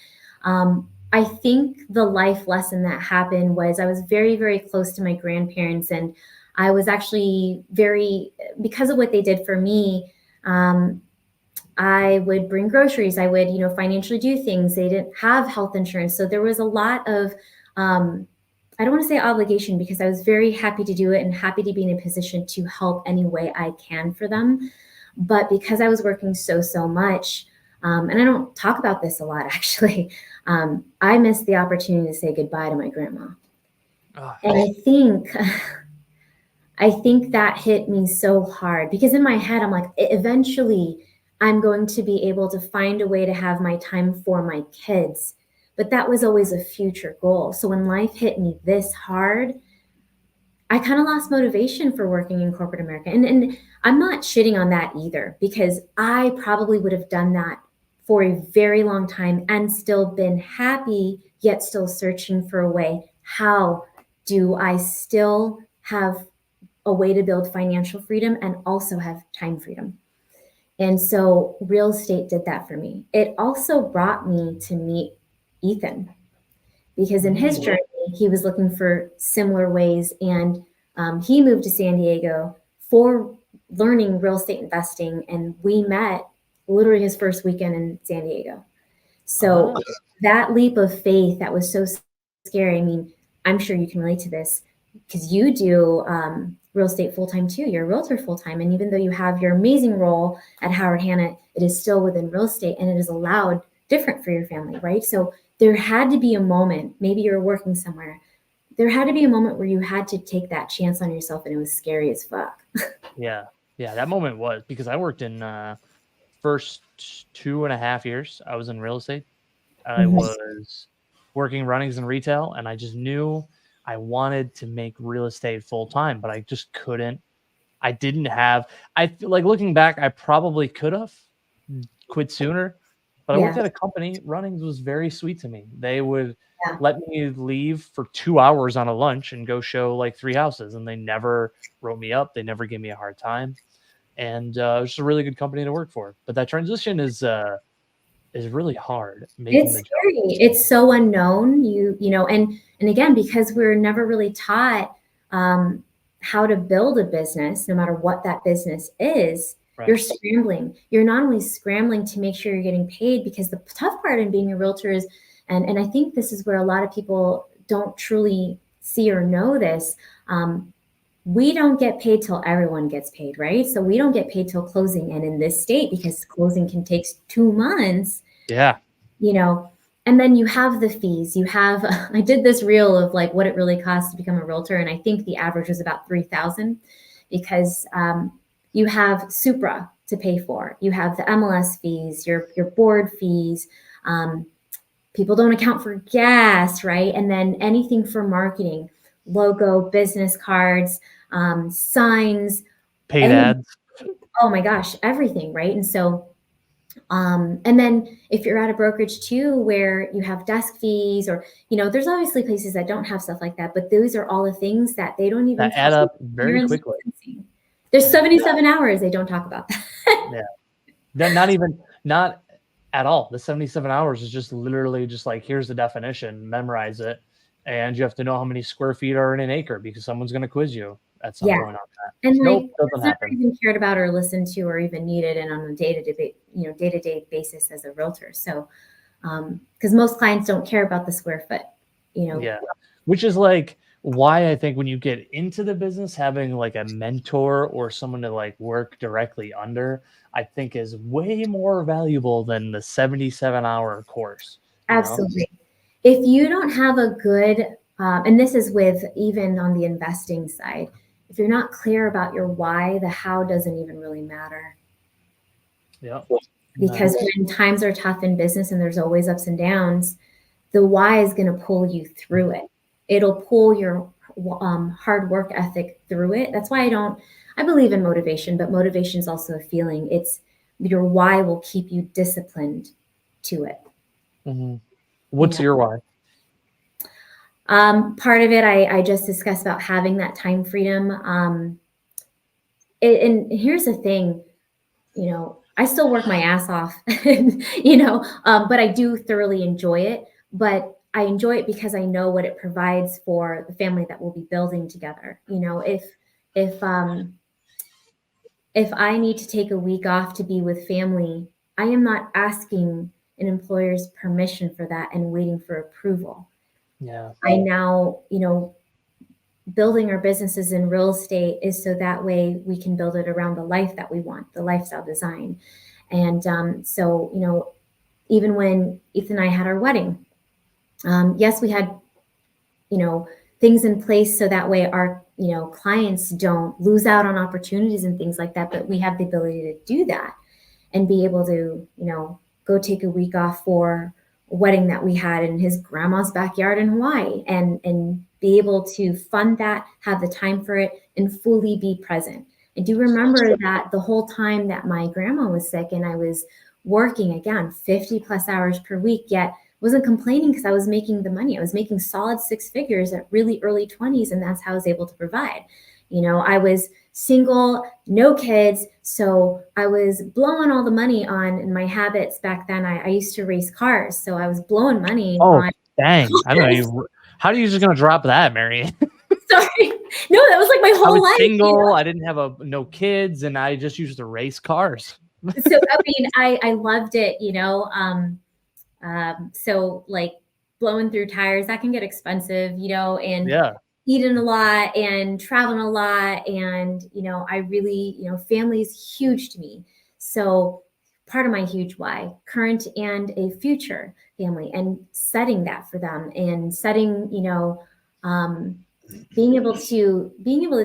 I think the life lesson that happened was I was very, very close to my grandparents, and I was actually very, because of what they did for me. I would bring groceries. I would, financially do things. They didn't have health insurance. So there was a lot of, I don't want to say obligation, because I was very happy to do it and happy to be in a position to help any way I can for them. But because I was working so much, and I don't talk about this a lot actually, I missed the opportunity to say goodbye to my grandma. oh, And I think that hit me so hard because in my head, I'm like, eventually I'm going to be able to find a way to have my time for my kids. But that was always a future goal. So when life hit me this hard, I kind of lost motivation for working in corporate America. And I'm not shitting on that either, because I probably would have done that for a very long time and still been happy, yet still searching for a way. How do I still have a way to build financial freedom and also have time freedom? And so real estate did that for me. It also brought me to meet Ethan, because in his journey, he was looking for similar ways. And he moved to San Diego for learning real estate investing. And we met literally his first weekend in San Diego. So ah, that leap of faith that was so scary. I mean, I'm sure you can relate to this because you do real estate full time too. You're a realtor full time, and even though you have your amazing role at Howard Hanna, it is still within real estate, and it is allowed different for your family, right? So there had to be a moment. Maybe you're working somewhere. There had to be a moment where you had to take that chance on yourself, and it was scary as fuck. yeah. Yeah, that moment was because I worked in first 2.5 years I was in real estate. I Mhm. was working runnings in retail, and I just knew I wanted to make real estate full time, but I just couldn't. I didn't have. I feel like looking back, I probably could have quit sooner, but I worked Yeah, at a company. Runnings was very sweet to me. They would yeah. let me leave for 2 hours on a lunch and go show like 3 houses, and they never wrote me up. They never gave me a hard time, and it was just a really good company to work for. But that transition is really hard making It's the jump. scary. It's so unknown. And again, because we're never really taught um, how to build a business, no matter what that business is, you're Right. scrambling. You're not only scrambling to make sure you're getting paid, because the tough part in being a realtor is, and I think this is where a lot of people don't truly see or know this. We don't get paid till everyone gets paid, right? So we don't get paid till closing. And in this state, because closing can take 2 months, Yeah. you know and then you have the fees. You have I did this reel of like what it really costs to become a realtor, and I think the average was about 3,000, because you have Supra to pay for, you have the MLS fees, your board fees, um, people don't account for gas, right? And then anything for marketing, logo, business cards, signs, Paid any ads. oh my gosh, everything, right? And so and then if you're at a brokerage too, where you have desk fees, or, there's obviously places that don't have stuff like that, but those are all the things that they don't even That tell add you up when you're very in quickly. licensing. There's Yeah. 77 hours. They don't talk about that. Yeah. Then not at all. The 77 hours is just literally just like, here's the definition, memorize it. And you have to know how many square feet are in an acre because someone's going to quiz you at some Yeah. point on that. And like, Nope, doesn't that's never happen. even cared about or listened to or even needed, and on a day-to-day, day-to-day basis as a realtor. So, Because most clients don't care about the square foot, you know. Yeah. Which is like why I think when you get into the business, having like a mentor or someone to like work directly under, I think is way more valuable than the 77-hour course, you know? Absolutely. If you don't have a good, and this is with even on the investing side, if you're not clear about your why, the how doesn't even really matter. Yeah. Because Nice. when times are tough in business and there's always ups and downs, the why is going to pull you through it. It'll pull your hard work ethic through it. That's why I believe in motivation, but motivation is also a feeling. It's your why will keep you disciplined to it. Hmm. You What's know, your why? part of it I just discussed about having that time freedom. And here's the thing, you know, I still work my ass off, but I do thoroughly enjoy it. But I enjoy it because I know what it provides for the family that we'll be building together. You know, if if I need to take a week off to be with family, I am not asking an employer's permission for that and waiting for approval. Yeah. I now, building our businesses in real estate is so that way we can build it around the life that we want, the lifestyle design. And so, even when Ethan and I had our wedding, yes, we had, you know, things in place so that way our, clients don't lose out on opportunities and things like that. But we have the ability to do that and be able to, go take a week off for a wedding that we had in his grandma's backyard in Hawaii and be able to fund that, have the time for it, and fully be present. I do remember that the whole time that my grandma was sick and I was working again 50 plus hours per week, yet wasn't complaining because I was making the money. I was making solid six figures at really early 20s, and that's how I was able to provide. I was single, no kids. So I was blowing all the money on in my habits back then. I used to race cars. So I was blowing money Oh, on dang. I don't know. cars. How are you just gonna drop that, Marianne? Sorry. No, that was like my I whole was life. single. I didn't have no kids, and I just used to race cars. So, I mean, I loved it, so like blowing through tires, that can get expensive, and Yeah. eating a lot and traveling a lot. And, I really, family is huge to me. So part of my huge why, current and a future family, and setting that for them and setting, um, being able to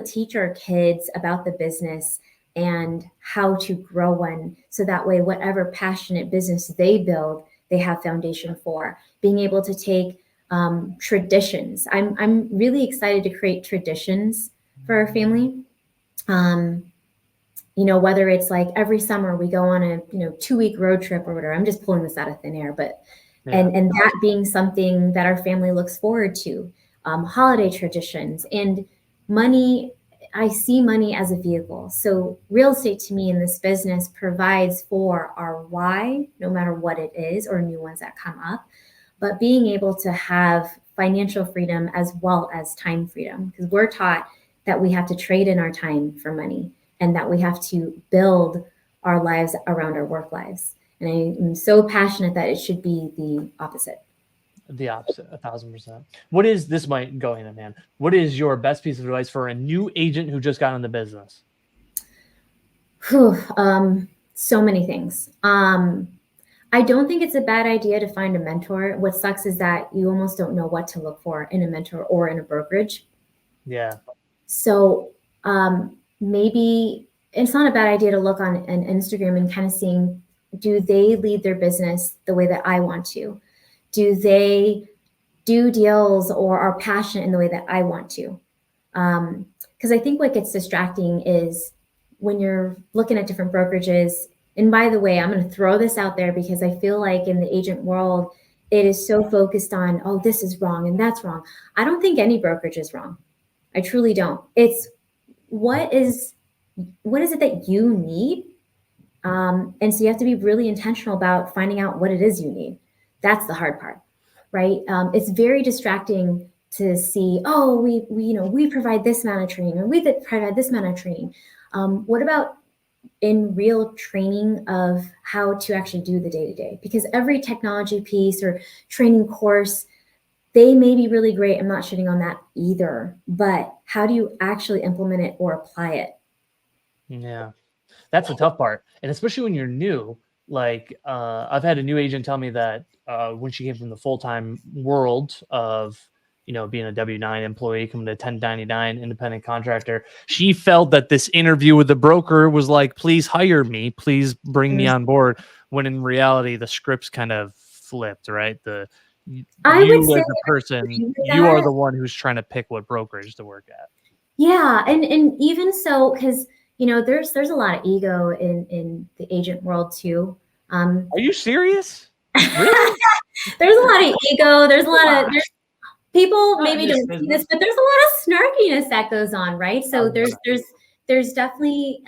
teach our kids about the business and how to grow one so that way whatever passionate business they build they have foundation for being able to take traditions. I'm really excited to create traditions for our family. um, whether it's like every summer we go on a 2-week road trip or whatever. I'm just pulling this out of thin air, but Yeah. and that being something that our family looks forward to. Holiday traditions and money. I see money as a vehicle. So real estate to me in this business provides for our why, no matter what it is, or new ones that come up. But being able to have financial freedom as well as time freedom, because we're taught that we have to trade in our time for money and that we have to build our lives around our work lives. And I am so passionate that it should be the opposite. The opposite, 1,000%. What is this? Might go hand in hand. What is your best piece of advice for a new agent who just got in the business? Whew, so many things. I don't think it's a bad idea to find a mentor. What sucks is that you almost don't know what to look for in a mentor or in a brokerage. Yeah. So maybe it's not a bad idea to look on an Instagram and kind of seeing, do they lead their business the way that I want to? Do they do deals or are passionate in the way that I want to? Because I think what gets distracting is when you're looking at different brokerages. And by the way, I'm going to throw this out there because I feel like in the agent world, it is so focused on, oh, this is wrong and that's wrong. I don't think any brokerage is wrong. I truly don't. It's what is it that you need? And so you have to be really intentional about finding out what it is you need. That's the hard part, right? It's very distracting to see, oh, we provide this amount of training, or we provide this amount of training. What about in real training of how to actually do the day-to-day, because every technology piece or training course, they may be really great. I'm not shitting on that either, but how do you actually implement it or apply it? Yeah. That's the tough part, and especially when you're new. Like, I've had a new agent tell me that when she came from the full time world of being a W-9 employee coming to 1099 independent contractor, she felt that this interview with the broker was like, "Please hire me, please bring me on board." When in reality, the scripts kind of flipped, right? I would You say as a I person, agree with you are that. the one who's trying to pick what brokerage to work at. Yeah, and even so, because there's a lot of ego in the agent world too. Um, Are you serious? Really? there's a lot of ego. There's a lot of Wow. there's people Not in maybe this don't see this, business. but there's a lot of snarkiness that goes on, right? So Oh, there's definitely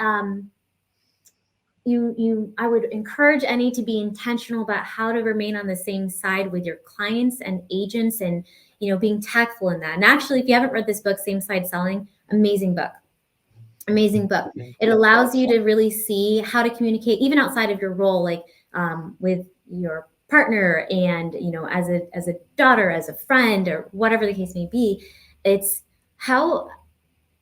you I would encourage any to be intentional about how to remain on the same side with your clients and agents, and being tactful in that. And actually, if you haven't read this book, Same Side Selling, amazing book. Amazing book. It allows you to really see how to communicate even outside of your role, like with your partner, and as a daughter, as a friend, or whatever the case may be. It's how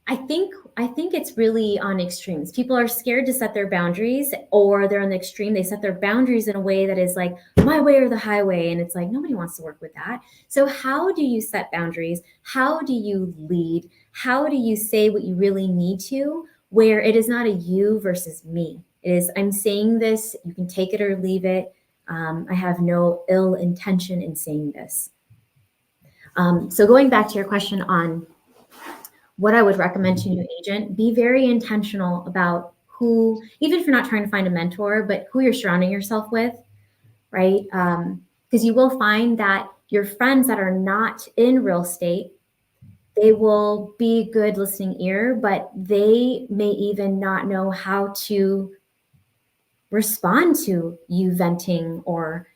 I think it's really on extremes. People are scared to set their boundaries, or they're on the extreme. They set their boundaries in a way that is like my way or the highway, and it's like nobody wants to work with that. So how do you set boundaries? How do you lead? How do you say what you really need to, where it is not a you versus me? It is, I'm saying this, you can take it or leave it. I have no ill intention in saying this. So going back to your question on what I would recommend to a new agent, be very intentional about who, even if you're not trying to find a mentor, but who you're surrounding yourself with, right? Because you will find that your friends that are not in real estate, they will be good listening ear, but they may even not know how to respond to you venting, or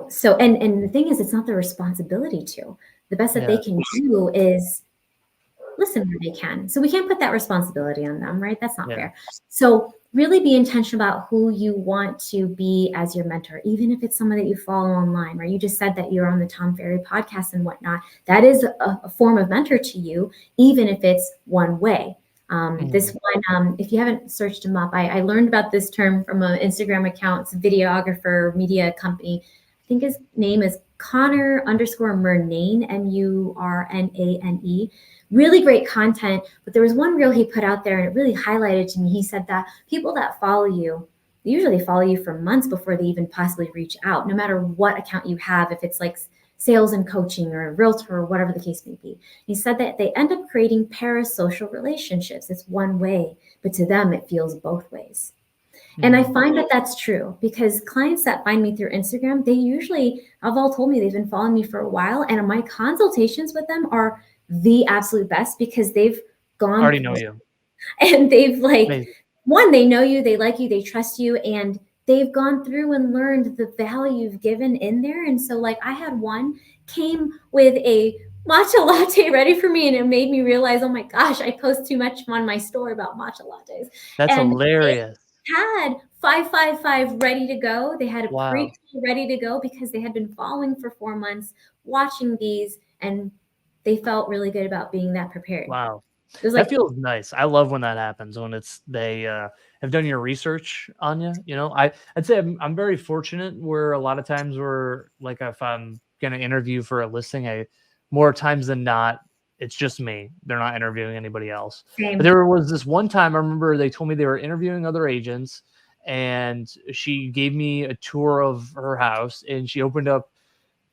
so, and the thing is, it's not their responsibility to. The best that they yeah, can do is listen where they can. So we can't put that responsibility on them, right? That's not yeah, fair. So really be intentional about who you want to be as your mentor, even if it's someone that you follow online, right? You just said that you're on the Tom Ferry podcast and whatnot. That is a form of mentor to you, even if it's one way. This mhm, one, if you haven't searched him up, I learned about this term from an Instagram account. It's a videographer, media company. I think his name is Connor underscore Murnane, Murnaane. Really great content. But there was one reel he put out there, and it really highlighted to me. He said that people that follow you, they usually follow you for months before they even possibly reach out, no matter what account you have, if it's like sales and coaching or a realtor or whatever the case may be. He said that they end up creating parasocial relationships. It's one way, but to them, it feels both ways. And I mhm. find that that's true, because clients that find me through Instagram, they usually have all told me they've been following me for a while. And my consultations with them are the absolute best, because they've gone Already know through you. and they've like, Amazing. one, they know you, they like you, they trust you, and they've gone through and learned the value you've given in there. And so, like, I had one came with a matcha latte ready for me, and it made me realize, oh my gosh, I post too much on my story about matcha lattes. That's And they hilarious. had 555 ready to go. They had a Wow. pre ready to go, because they had been following for 4 months, watching these, and they felt really good about being that prepared. Wow. It was That like, feels nice. I love when that happens, when they have done your research on you. I'd say I'm very fortunate where a lot of times where, like, if I'm gonna interview for a listing, I more times than not, it's just me. They're not interviewing anybody else. But same. there was this one time I remember they told me they were interviewing other agents, and she gave me a tour of her house, and she opened up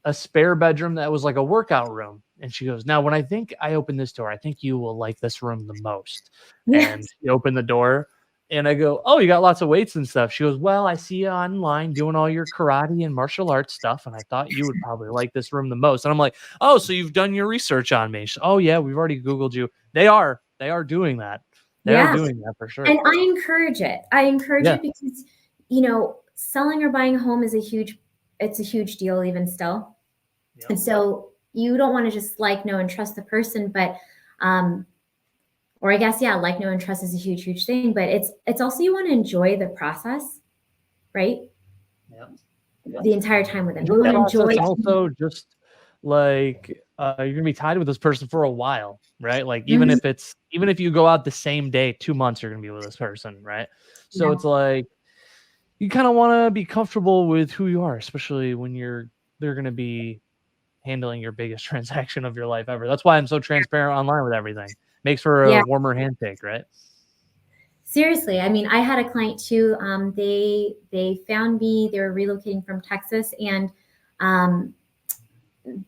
a spare bedroom that was like a workout room. And she goes, "Now, when I think I open this door, I think you will like this room the most." And Yes. she opened the door, and I go, "Oh, you got lots of weights and stuff." She goes, "Well, I see you online doing all your karate and martial arts stuff, and I thought you would probably like this room the most." And I'm like, "Oh, so you've done your research on me?" She, "Oh yeah, we've already Googled you." They are doing that. They are Yeah. doing that for And sure. I encourage it. I encourage Yeah. it because, selling or buying a home is it's a huge deal even still. Yep. And so you don't want to just like, know, and trust the person, but um, or I guess, yeah, like, know, and trust is a huge, huge thing, but it's also you want to enjoy the process, right? Yeah. The entire time with them. You Enjoy want the to enjoy. process, and also just like you're gonna be tied with this person for a while, right? Like even Mhm. if you go out the same day, 2 months you're gonna be with this person, right? So Yeah. it's like you kind of want to be comfortable with who you are, especially when they're gonna be handling your biggest transaction of your life ever. That's why I'm so transparent online with everything. Makes for a Yeah. warmer handshake, right? Seriously, I mean, I had a client too. They found me. They were relocating from Texas, and um,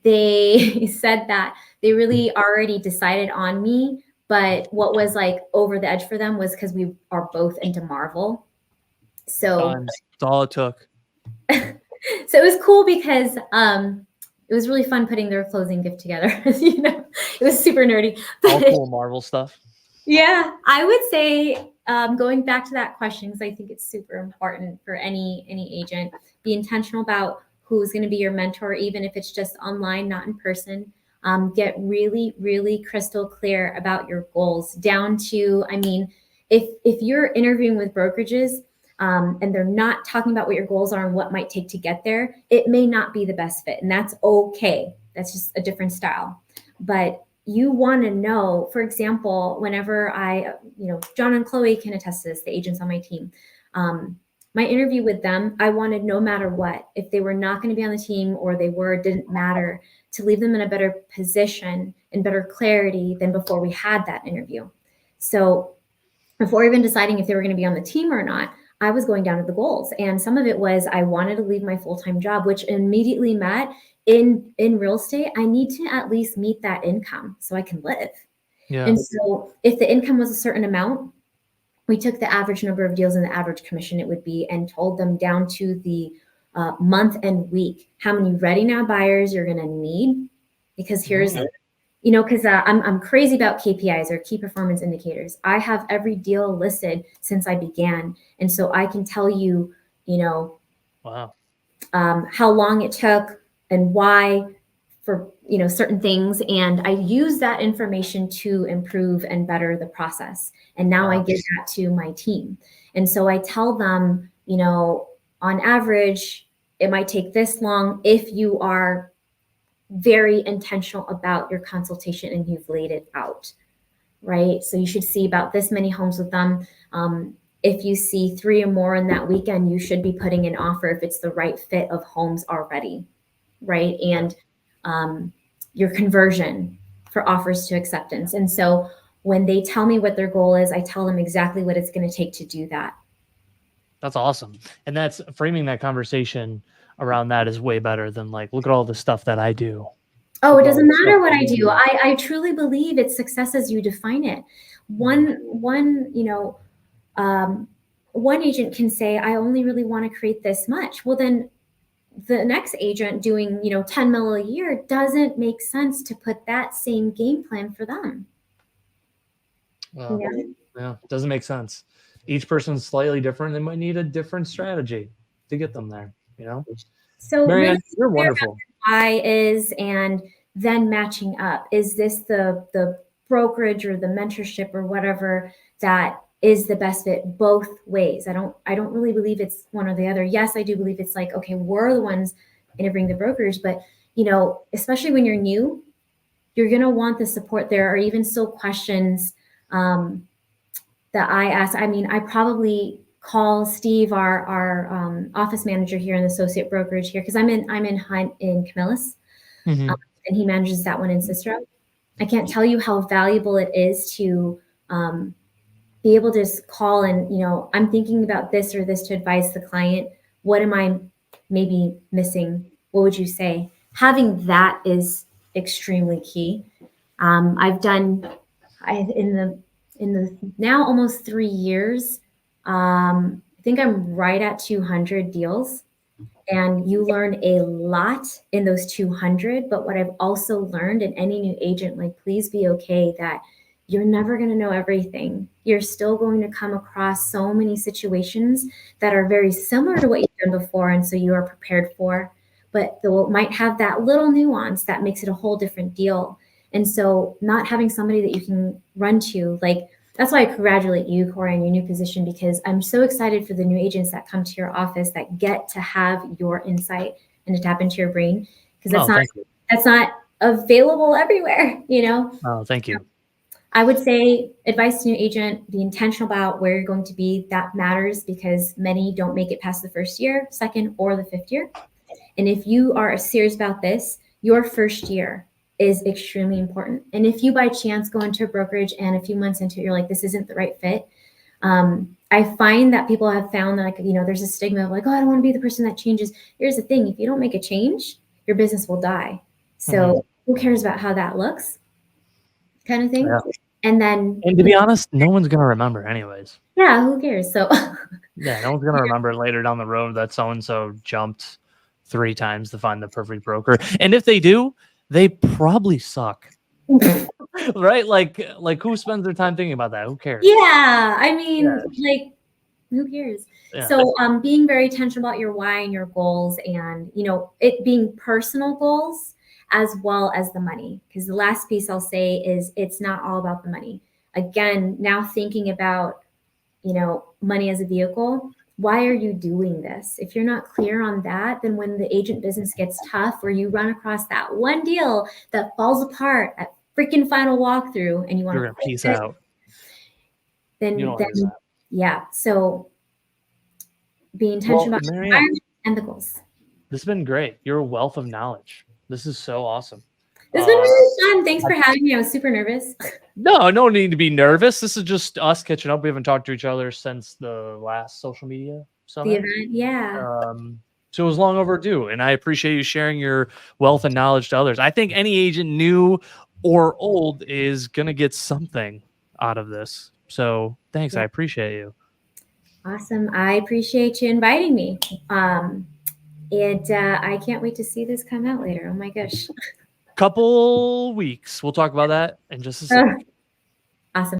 they said that they really already decided on me. But what was like over the edge for them was because we are both into Marvel. So, Times. That's all it took. so it was cool because it was really fun putting their closing gift together. It was super nerdy, All but cool Marvel stuff. yeah, I would say going back to that question, because I think it's super important for any agent, be intentional about who's going to be your mentor, even if it's just online, not in person. Get really, really crystal clear about your goals, down to, I mean, if you're interviewing with brokerages and they're not talking about what your goals are and what might take to get there, it may not be the best fit, and that's okay. That's just a different style, but you want to know, for example, whenever John and Chloe can attest to this, the agents on my team, my interview with them, I wanted, no matter what, if they were not going to be on the team or they were, it didn't matter, to leave them in a better position and better clarity than before we had that interview. So before even deciding if they were going to be on the team or not, I was going down to the goals. And some of it was I wanted to leave my full-time job, which immediately met in real estate. I need to at least meet that income so I can live. Yeah. And so if the income was a certain amount, we took the average number of deals and the average commission it would be and told them down to the month and week how many ready now buyers you're going to need. Because here's because I'm crazy about KPIs, or key performance indicators. I have every deal listed since I began, and so I can tell you, Wow. how long it took and why for certain things, and I use that information to improve and better the process. And now I Wow. give that to my team, and so I tell them, on average, it might take this long if you are very intentional about your consultation and you've laid it out, right? So you should see about this many homes with them. If you see 3 or more in that weekend, you should be putting an offer if it's the right fit of homes already, right? And your conversion for offers to acceptance. And so when they tell me what their goal is, I tell them exactly what it's going to take to do that. That's awesome. And that's framing that conversation around that is way better than like, look at all the stuff that I do. Oh, Look it at all doesn't the stuff matter what that I you do. I truly believe it's success as you define it. One one agent can say, I only really want to create this much. Well, then the next agent doing 10 mil a year doesn't make sense to put that same game plan for them. Well, yeah, doesn't make sense. Each person's slightly different. They might need a different strategy to get them there, So really Marianne, you're clear about wonderful. why is, and then matching up. Is this the brokerage or the mentorship or whatever that is the best fit both ways? I don't really believe it's one or the other. Yes, I do believe it's like, okay, we're the ones interviewing the brokers, but especially when you're new, you're going to want the support. There are even still questions that I ask. I mean, I probably call Steve, our office manager here in the associate brokerage here, because I'm in Hunt in Camillus, Mm-hmm. and he manages that one in Cicero. I can't tell you how valuable it is to be able to just call and, I'm thinking about this or this to advise the client. What am I maybe missing? What would you say? Having that is extremely key. I've done in the now almost 3 years. I think I'm right at 200 deals, and you learn a lot in those 200. But what I've also learned, in any new agent, like, please be okay that you're never going to know everything. You're still going to come across so many situations that are very similar to what you've done before, and so you are prepared for. But they might have that little nuance that makes it a whole different deal. And so not having somebody that you can run to, like, that's why I congratulate you, Cory, on your new position, because I'm so excited for the new agents that come to your office that get to have your insight and to tap into your brain, because Thank you. that's not available everywhere, you know? Oh, thank you. I would say advice to new agent, be intentional about where you're going to be. That matters because many don't make it past the first year, second, or the fifth year. And if you are serious about this, your first year is extremely important. And if you by chance go into a brokerage and a few months into it, you're like, this isn't the right fit. I find that people have found that, like, you know, there's a stigma of like, oh, I don't want to be the person that changes. Here's the thing. If you don't make a change, your business will die. So who cares about how that looks? Kind of thing. Yeah. And to be honest, no one's going to remember anyways. Yeah, who cares? So yeah, no one's going to remember later down the road that so-and-so jumped 3 times to find the perfect broker. And if they do, they probably suck. Right? Like who spends their time thinking about that? Who cares? Yeah, I mean, like, who cares? Yeah. So being very intentional about your why and your goals, and, you know, it being personal goals as well as the money. Because the last piece I'll say is it's not all about the money. Again, now thinking about, you know, money as a vehicle. Why are you doing this? If you're not clear on that, then when the agent business gets tough, or you run across that one deal that falls apart at freaking final walkthrough and you want to peace out, then yeah. So be intentional about the environment and the goals. This has been great. You're a wealth of knowledge. This is so awesome. It's been really fun. Thanks for having me. I was super nervous. No need to be nervous. This is just us catching up. We haven't talked to each other since the last social media summit. The event, yeah. So it was long overdue, and I appreciate you sharing your wealth and knowledge to others. I think any agent, new or old, is going to get something out of this. So thanks. I appreciate you. Awesome. I appreciate you inviting me. And I can't wait to see this come out later. Oh my gosh. Couple weeks. We'll talk about that in just a second. Awesome.